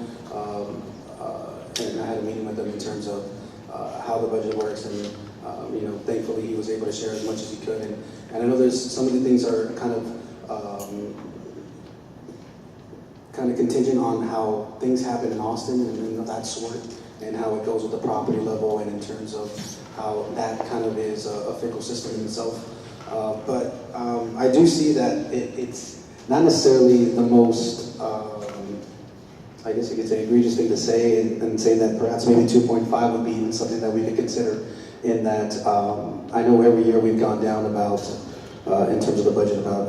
and I had a meeting with him in terms of how the budget works, and thankfully he was able to share as much as he could. And I know there's some of the things are kind of contingent on how things happen in Austin and that sort, and how it goes with the property level, and in terms of how that kind of is a fickle system in itself. But I do see that it's not necessarily the most, I guess you could say, egregious thing to say, and say that perhaps maybe 2.5 would be something that we could consider, in that I know every year we've gone down about in terms of the budget, about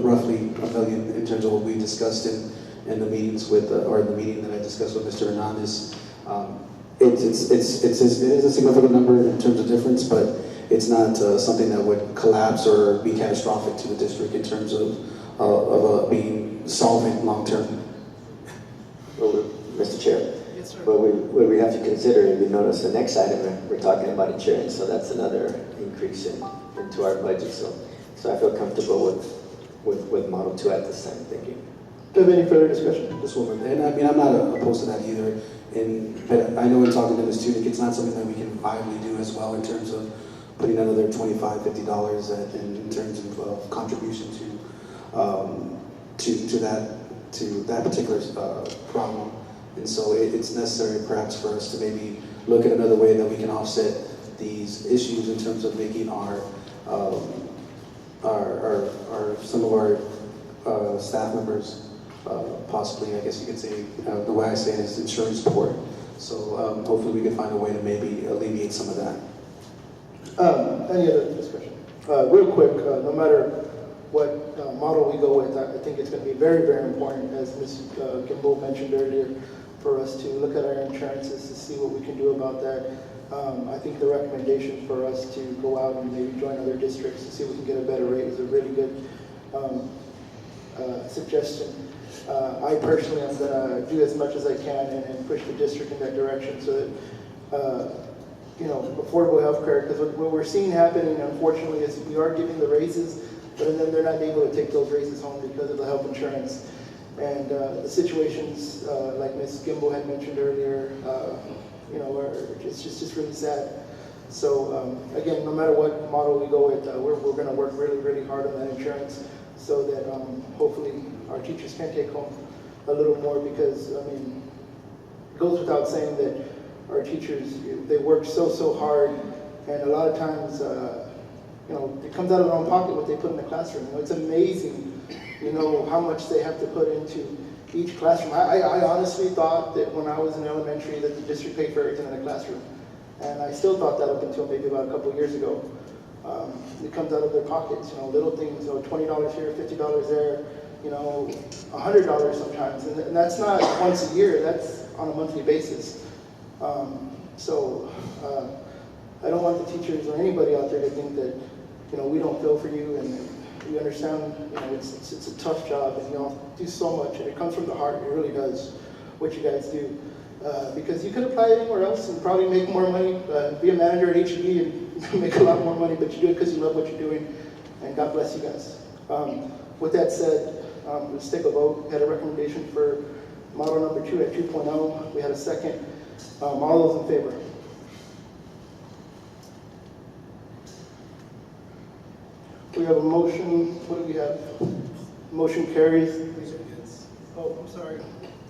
roughly $1 million in terms of what we discussed in the meetings with, or in the meeting that I discussed with Mr. Hernandez. It is a significant number in terms of difference, but it's not something that would collapse or be catastrophic to the district in terms of being solvent long-term. Well, Mr. Chair. Yes, sir. But what we have to consider, if you notice the next item, we're talking about insurance, so that's another increase into our budget. So I feel comfortable with Model 2 at this time. Thank you. Do you have any further discussion? This woman, and I mean, I'm not opposed to that either. But I know in talking to Ms. Tunick, it's not something that we can viably do as well in terms of putting another $25, $50 in terms of contribution to that particular problem. And so it's necessary perhaps for us to maybe look at another way that we can offset these issues in terms of making some of our staff members possibly, I guess you could say, the way I say it is insurance support. So hopefully we can find a way to maybe alleviate some of that. Any other discussion? Real quick, no matter what model we go with, I think it's going to be very, very important, as Ms. Kimball mentioned earlier, for us to look at our insurances to see what we can do about that. I think the recommendation for us to go out and maybe join other districts to see if we can get a better rate is a really good suggestion. I personally am going to do as much as I can and push the district in that direction so that affordable health care, because what we're seeing happening, unfortunately, is we are giving the raises, but then they're not able to take those raises home because of the health insurance. And the situations, like Ms. Gimbel had mentioned earlier, it's just really sad. So again, no matter what model we go with, we're going to work really, really hard on that insurance so that hopefully our teachers can take home a little more, because, I mean, it goes without saying that our teachers, they work so hard, and a lot of times, it comes out of their own pocket what they put in the classroom. It's amazing, how much they have to put into each classroom. I honestly thought that when I was in elementary that the district paid for everything in the classroom, and I still thought that up until maybe about a couple of years ago. It comes out of their pockets, little things, $20 here, $50 there, $100 sometimes, and that's not once a year, that's on a monthly basis. I don't want the teachers or anybody out there to think that, we don't feel for you, and we understand, it's a tough job, and y'all do so much, and it comes from the heart, it really does, what you guys do. Because you could apply anywhere else and probably make more money, be a manager at HEB and make a lot more money, but you do it because you love what you're doing, and God bless you guys. With that said, let's take a vote. We had a recommendation for model number 2 at 2.0. We had a second. All those in favor? We have a motion. What do we have? Motion carries. Oh, I'm sorry.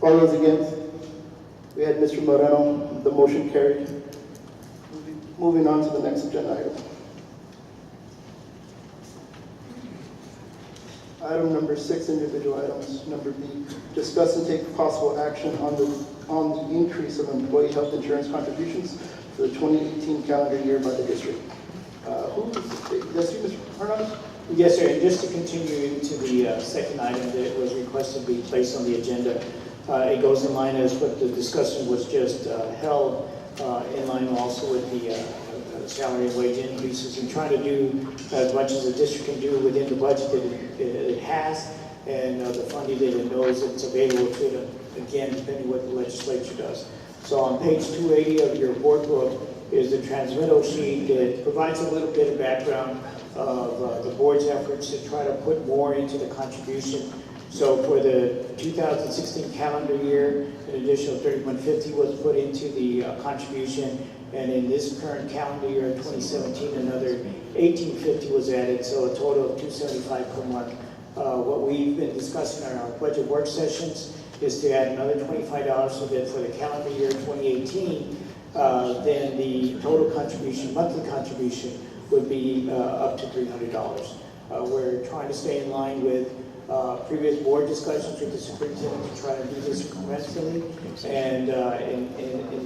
All those against? We had Mr. Moreno. The motion carried. Moving on to the next agenda item. Item number 6, individual items. Number B, discuss and take possible action on the increase of employee health insurance contributions for the 2018 calendar year by the district. That's you, Mr. Hernandez? Yes, sir. And just to continue into the second item that was requested to be placed on the agenda, it goes in line as what the discussion was just held, in line also with the salary and wage increases, and trying to do as much as the district can do within the budget that it has, and the funding that it knows it's available to it, again, depending what the legislature does. So on page 280 of your board book is the transmittal sheet that provides a little bit of background of the board's efforts to try to put more into the contribution. So for the 2016 calendar year, an additional $31.50 was put into the contribution, and in this current calendar year, 2017, another $18.50 was added, so a total of $275 per month. What we've been discussing in our budget work sessions is to add another $25, so that for the calendar year 2018, then the total contribution, monthly contribution, would be up to $300. We're trying to stay in line with previous board discussions with the superintendent to try to do this incrementally, and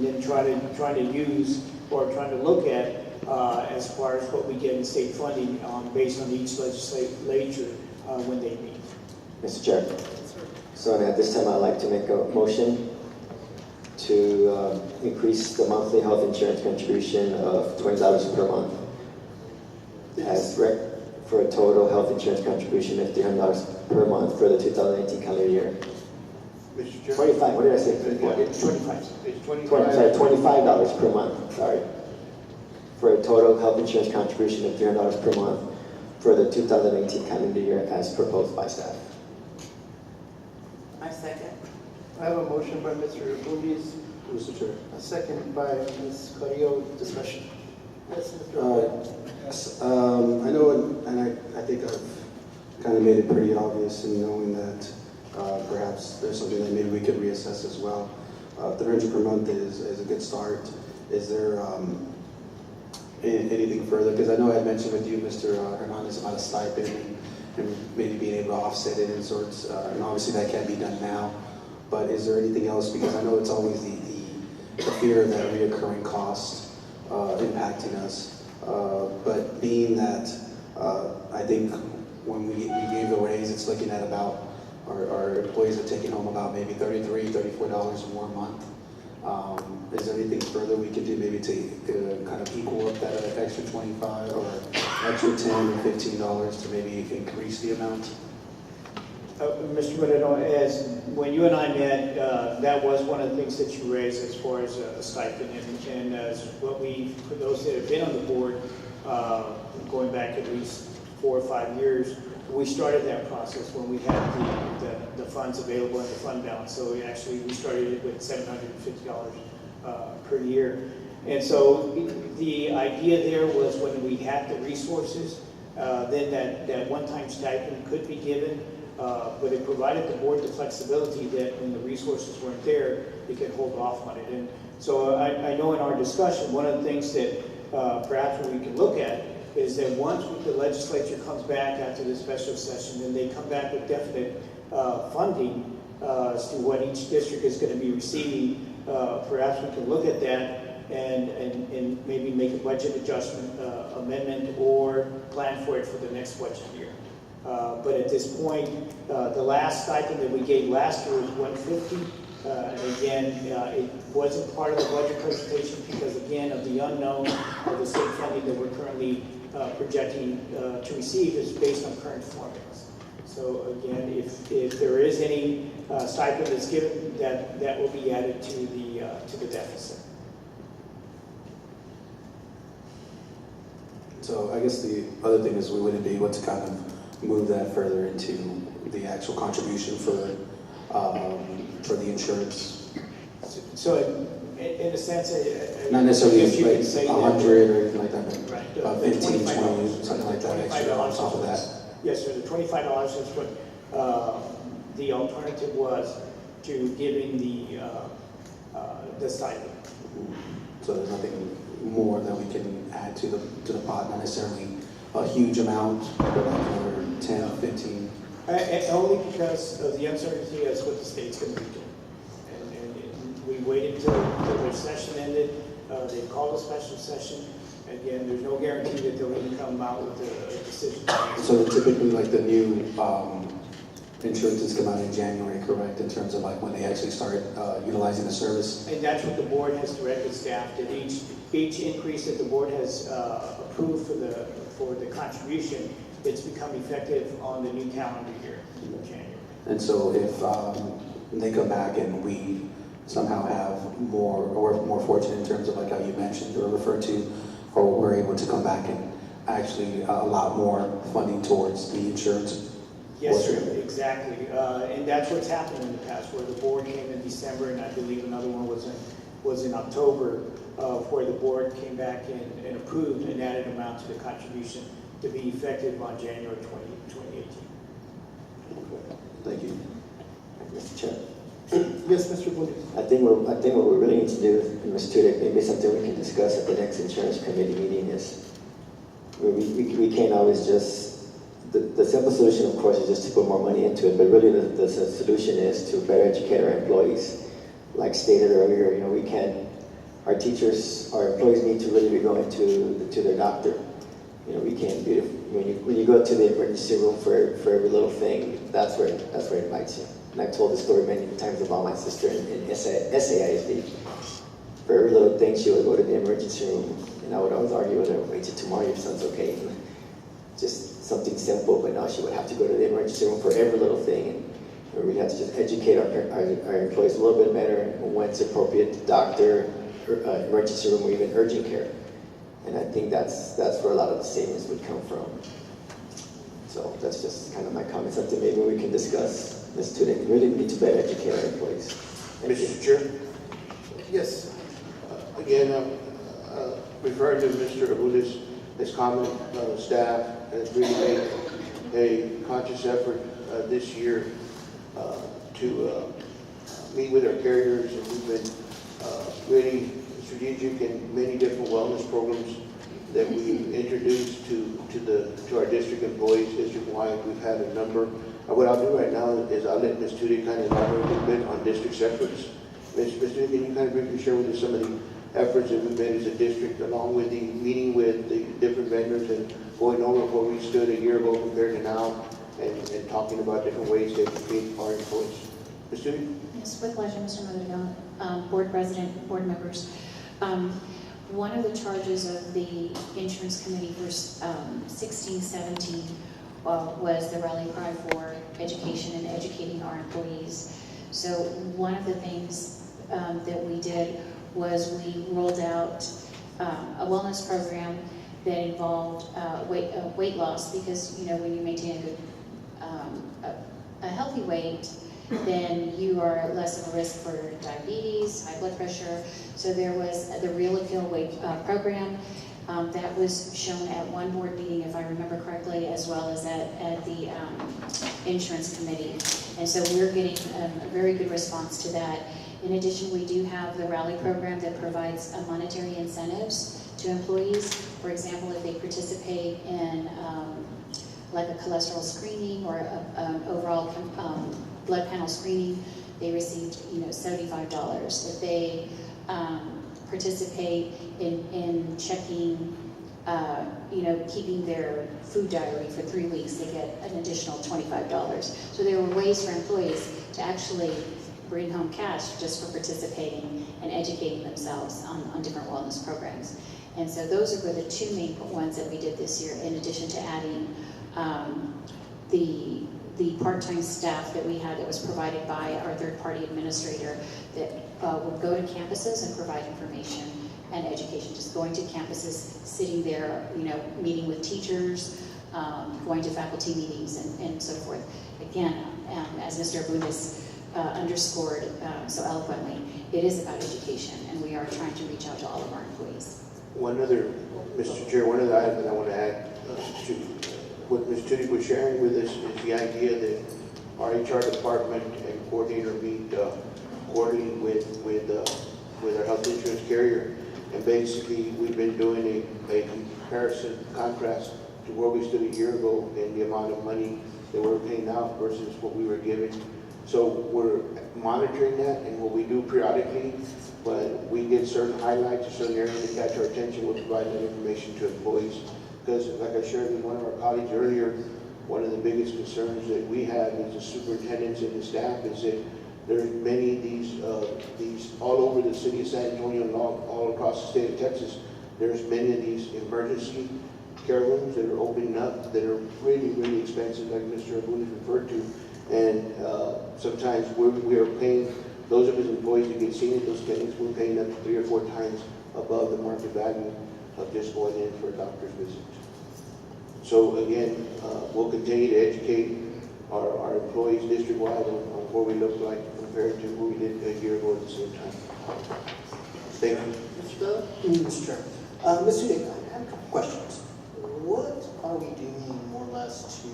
then trying to use or trying to look at as far as what we get in state funding based on each legislature when they meet. Mr. Chair. So at this time, I'd like to make a motion to increase the monthly health insurance contribution of $20 per month for a total health insurance contribution of $300 per month for the 2018 calendar year. Mr. Chair? 25, what did I say? It's 25. It's Sorry, $25. $25 per month, sorry. For a total health insurance contribution of $300 per month for the 2018 calendar year as proposed by staff. I second. I have a motion by Mr. Bundes, Mr. Chair. a second by Ms. Carrillo. Discussion. Yes, Mr. Yes, I know, and I think I've kind of made it pretty obvious in knowing that perhaps there's something that maybe we could reassess as well. 300 per month is a good start. Is there anything further? Because I know I had mentioned with you, Mr. Hernandez, about a stipend and maybe being able to offset it in sorts, and obviously that can't be done now. But is there anything else? Because I know it's always the fear of that reoccurring cost impacting us. But being that I think when we gave the raise, it's looking at about our employees are taking home about maybe $33, $34 more a month. Is there anything further we can do maybe to kind of equal up that extra 25 or extra 10 or $15 to maybe increase the amount? Mr. Moreno, as when you and I met, that was one of the things that you raised as far as a stipend, and as what we, for those that have been on the board, going back at least 4 or 5 years, we started that process when we had the funds available in the fund balance. So we started it with $750 per year. And so the idea there was when we had the resources, then that one-time stipend could be given, but it provided the board the flexibility that when the resources weren't there, it could hold off on it. And so I know in our discussion, one of the things that perhaps we can look at is that once the legislature comes back after the special session and they come back with definite funding as to what each district is going to be receiving, perhaps we can look at that and maybe make a budget adjustment amendment or plan for it for the next budget year. But at this point, the last stipend that we gave last year was $150. And again, it wasn't part of the budget presentation because, again, of the unknown of the state funding that we're currently projecting to receive is based on current formulas. So again, if there is any stipend that's given, that will be added to the deficit. So I guess the other thing is we wouldn't be able to kind of move that further into the actual contribution for the insurance. So in a sense, Not necessarily I guess you could like say 100 or anything like that, Right, but about 15, 20, something like that extra on top of that. Yes, sir, the $25 is what the alternative was to giving the stipend. So there's nothing more that we can add to the pot, not necessarily a huge amount, but like another 10, 15. Only because of the uncertainty as what the state's going to be doing. And we waited until their session ended. They called a special session. Again, there's no guarantee that they'll even come out with a decision. So typically, like the new insurances come out in January, correct? In terms of like when they actually start utilizing the service. And that's what the board has directed staff, that each increase that the board has approved for the contribution, it's become effective on the new calendar year in January. And so if they come back and we somehow have more, or we're more fortunate in terms of like how you mentioned or referred to, or we're able to come back and actually a lot more funding towards the insurance. Yes, sir, exactly. And that's what's happened in the past, where the board came in December, and I believe another one was in October, where the board came back and approved an added amount to the contribution to be effective on January 2018. Thank you. Mr. Chair. Yes, Mr. Bundes. I think what we really need to do, and Mr. Tudyk, maybe something we can discuss at the next insurance committee meeting is we can't always just, the simple solution of course is just to put more money into it, but really the solution is to better educate our employees. Like stated earlier, we can't our teachers, our employees need to really be going to their doctor. You know, we can't be, when you go to the emergency room for every little thing, that's where it bites you. And I've told the story many times about my sister in SAISD. For every little thing, she would go to the emergency room, and I would always argue with her, wait till tomorrow, your son's okay. And just something simple, but now she would have to go to the emergency room for every little thing. And we really have to just educate our employees a little bit better when it's appropriate, doctor, emergency room, or even urgent care. And I think that's where a lot of the savings would come from. So that's just kind of my comments. Something maybe we can discuss. Ms. Tudyk, really need to better educate our employees. Mr. Chair? Yes. Again, referring to Mr. Abulis, his comment, staff has really made a conscious effort this year to meet with our carriers, and we've been really strategic in many different wellness programs that we introduced to our district employees district-wide. We've had a number. What I'll do right now is I'll let Ms. Tudyk kind of elaborate a little bit on district's efforts. Ms. Tudyk, can you kind of briefly share with us some of the efforts that we've made as a district, along with the meeting with the different vendors and going over where we stood a year ago compared to now, and talking about different ways to educate our employees. Ms. Tudyk? Yes, with pleasure, Mr. Motherwell, Board President, Board members. One of the charges of the Insurance Committee for 16-17 was the rally cry for education and educating our employees. So one of the things that we did was we rolled out a wellness program that involved weight loss, because you know, when you maintain a good, a healthy weight, then you are less of a risk for diabetes, high blood pressure. So there was the Real Appeal Weight program that was shown at one board meeting, if I remember correctly, as well as at the Insurance Committee. And so we're getting a very good response to that. In addition, we do have the Rally program that provides monetary incentives to employees. For example, if they participate in like a cholesterol screening or an overall blood panel screening, they received, you know, $75. If they participate in checking, you know, keeping their food diary for 3 weeks, they get an additional $25. So there were ways for employees to actually bring home cash just for participating and educating themselves on different wellness programs. And so those were the two main ones that we did this year, in addition to adding the part-time staff that we had that was provided by our third-party administrator that would go to campuses and provide information and education, just going to campuses, sitting there, you know, meeting with teachers, going to faculty meetings and so forth. Again, as Mr. Abundis underscored so eloquently, it is about education, and we are trying to reach out to all of our employees. One other, Mr. Chair, one other item that I want to add to what Ms. Tudyk was sharing with us is the idea that our HR department and coordinator meet quarterly with our health insurance carrier. And basically, we've been doing a comparison, contrast to where we stood a year ago and the amount of money that we're paying out versus what we were giving. So we're monitoring that, and what we do periodically, when we get certain highlights or certain areas that catch our attention, we'll provide that information to employees. Because like I shared with one of our colleagues earlier, one of the biggest concerns that we have as the superintendents and the staff is that there's many of these all over the city of San Antonio and all across the state of Texas. There's many of these emergency care rooms that are opening up that are really, really expensive, like Mr. Abundis referred to. And sometimes we are paying, those of us employees that get seen at those clinics, we're paying up to 3 or 4 times above the market value of just going in for a doctor's visit. So again, we'll continue to educate our employees district-wide on what we look like compared to what we did a year ago at the same time. Thank you. Mr. Bell? Mr. Chair. Ms. Tudyk, I have a couple questions. What are we doing more or less to,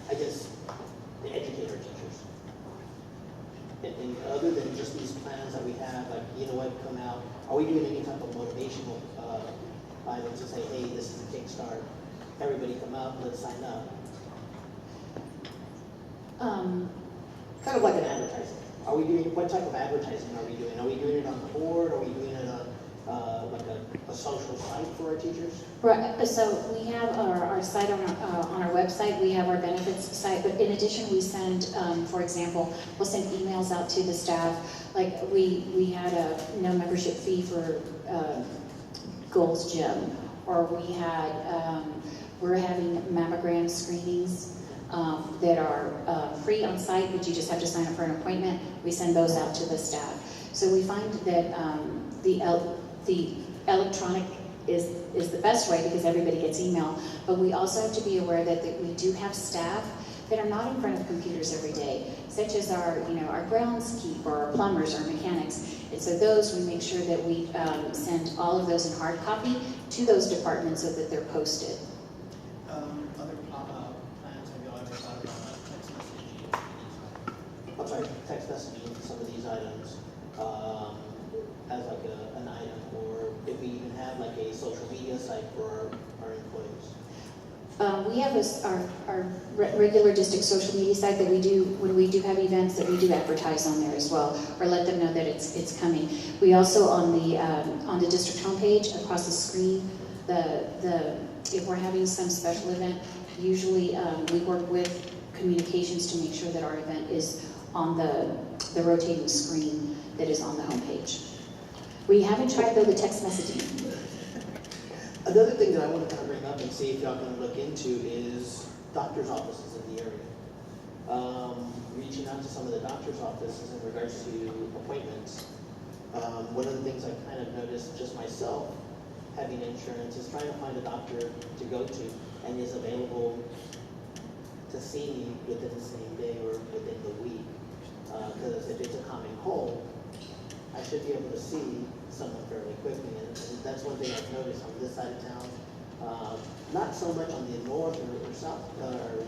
I guess, to educate our teachers? And other than just these plans that we have, like, you know what, come out, are we doing any type of motivational items to say, hey, this is a kickstart, everybody come out, let's sign up? Kind of like an advertising. Are we doing, what type of advertising are we doing? Are we doing it on the board? Are we doing it on, like a social site for our teachers? Right, so we have our site on our website, we have our benefits site, but in addition, we send, for example, we'll send emails out to the staff. Like, we had a no membership fee for Gold's Gym, or we had, we're having mammogram screenings that are free on site, but you just have to sign up for an appointment. We send those out to the staff. So we find that the electronic is the best way because everybody gets email, but we also have to be aware that we do have staff that are not in front of computers every day, such as our groundskeeper, our plumbers, our mechanics. And so those, we make sure that we send all of those in hard copy to those departments so that they're posted. Other plans, have you ever thought about text messaging? I'm sorry, text messaging some of these items as like an item, or if we even have like a social media site for our employees. We have our regular district social media site that we do, when we do have events, that we do advertise on there as well, or let them know that it's coming. We also, on the district homepage, across the screen, if we're having some special event, usually we work with communications to make sure that our event is on the rotating screen that is on the homepage. We haven't tried, though, the text messaging. Another thing that I want to kind of bring up and see if y'all can look into is doctor's offices in the area. Reaching out to some of the doctor's offices in regards to appointments. One of the things I kind of noticed just myself, having insurance, is trying to find a doctor to go to and is available to see me within the same day or within the week. Because if it's a common cold, I should be able to see someone fairly quickly, and that's one thing I've noticed on this side of town. Not so much on the north or south or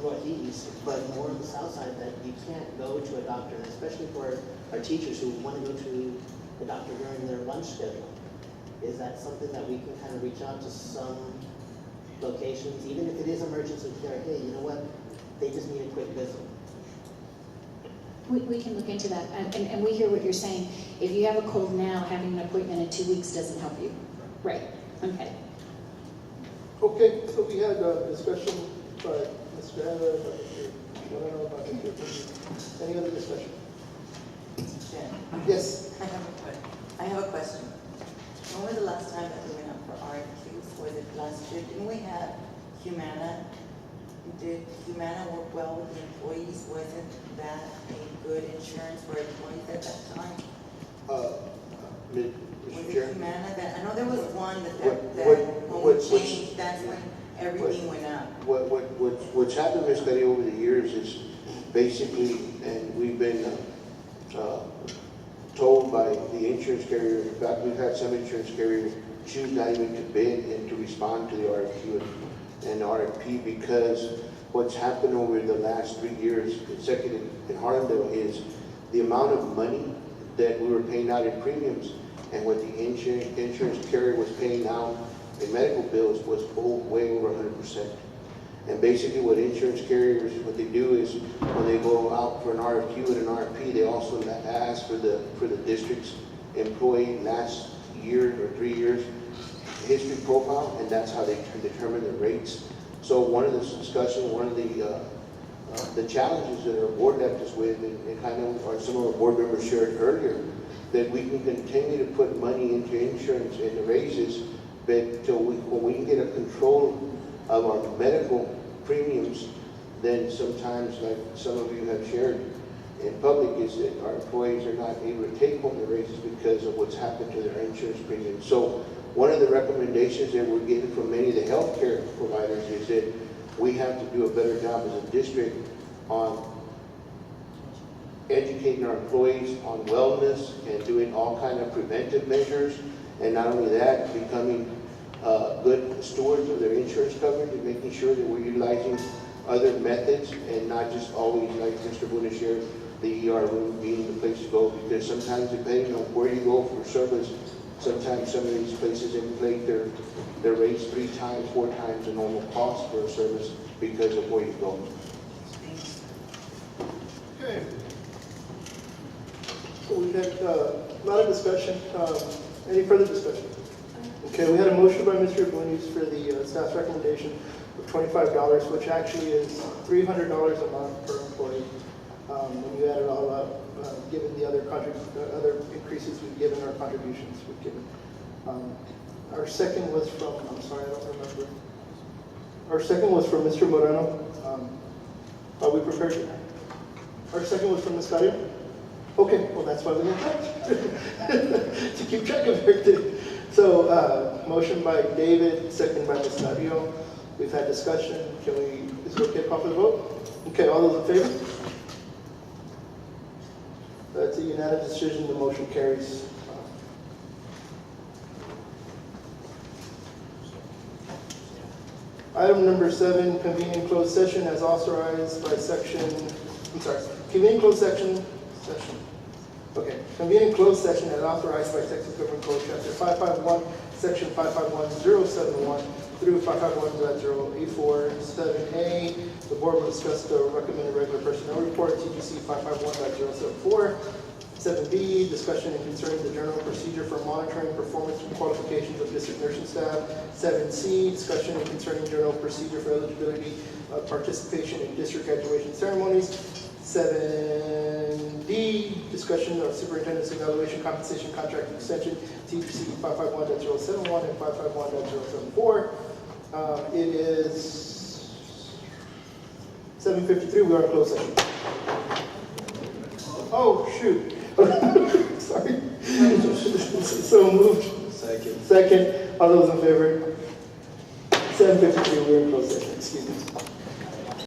northeast, but more on the south side, that you can't go to a doctor, and especially for our teachers who want to go to the doctor during their lunch schedule. Is that something that we can kind of reach out to some locations, even if it is emergency care? Hey, you know what? They just need a quick visit. We can look into that, and we hear what you're saying. If you have a cold now, having an appointment in 2 weeks doesn't help you. Right, okay. Okay, so we had a discussion by Mr. Evans, any other discussion? Yes. I have a question. When was the last time that we went up for RFQs? Was it last year? Didn't we have Humana? Did Humana work well with the employees? Wasn't that a good insurance for employees at that time? Was it Humana that, I know there was one that when we changed, that's when everything went up. What's happened, Ms. Betty, over the years is basically, and we've been told by the insurance carrier, in fact, we've had some insurance carriers choose not even to bid and to respond to the RFQ and RFP, because what's happened over the last 3 years consecutive in Harlandale is the amount of money that we were paying out in premiums and what the insurance carrier was paying out in medical bills was way over 100%. And basically what insurance carriers, what they do is when they go out for an RFQ and an RFP, they also ask for the district's employee last year or 3 years history profile, and that's how they determine the rates. So one of the discussions, one of the challenges that our board left us with, and kind of or some of our board members shared earlier, that we can continue to put money into insurance and the raises, but till when we can get a control of our medical premiums, then sometimes, like some of you have shared in public, is that our employees are not able to take home the raises because of what's happened to their insurance premiums. So one of the recommendations that we're getting from many of the healthcare providers is that we have to do a better job as a district on educating our employees on wellness and doing all kind of preventive measures, and not only that, becoming good stewards of their insurance coverage and making sure that we're utilizing other methods and not just always, like Mr. Buena shared, the ER room being the place to go, because sometimes depending on where you go for service, sometimes some of these places inflate their rates 3 times, 4 times the normal cost for a service because of where you go. Okay. We had a lot of discussion. Any further discussion? Okay, we had a motion by Mr. Boonies for the staff's recommendation of $25, which actually is $300 a month per employee. When you add it all up, given the other other increases we've given, our contributions we've given. Our second was from, I'm sorry, I don't remember. Our second was from Mr. Moreno. Are we prepared? Our second was from Ms. Gario? Okay, well, that's why we need to keep track of everything. So, motion by David, second by Ms. Gario. We've had discussion. Is it okay to call for the vote? Okay, all those in favor? That's a unanimous decision. The motion carries. Item number 7, convene in closed session as authorized by convene in closed session. Okay, convene in closed session as authorized by Texas Government Code Chapter 551, Section 551071 through 551.084. 7A, the board will discuss the recommended regular personnel report, TGC 551.074. 7B, discussion and concerning the general procedure for monitoring performance and qualifications of district nursing staff. 7C, discussion and concerning general procedure for eligibility participation in district graduation ceremonies. 7D, discussion of superintendent's evaluation compensation contract extension, TGC 551.071 and 551.074. It is 7:53, we are in closed session. Oh, shoot. Sorry. So moved. Second. All those in favor? 7:53, we're in closed session, excuse me.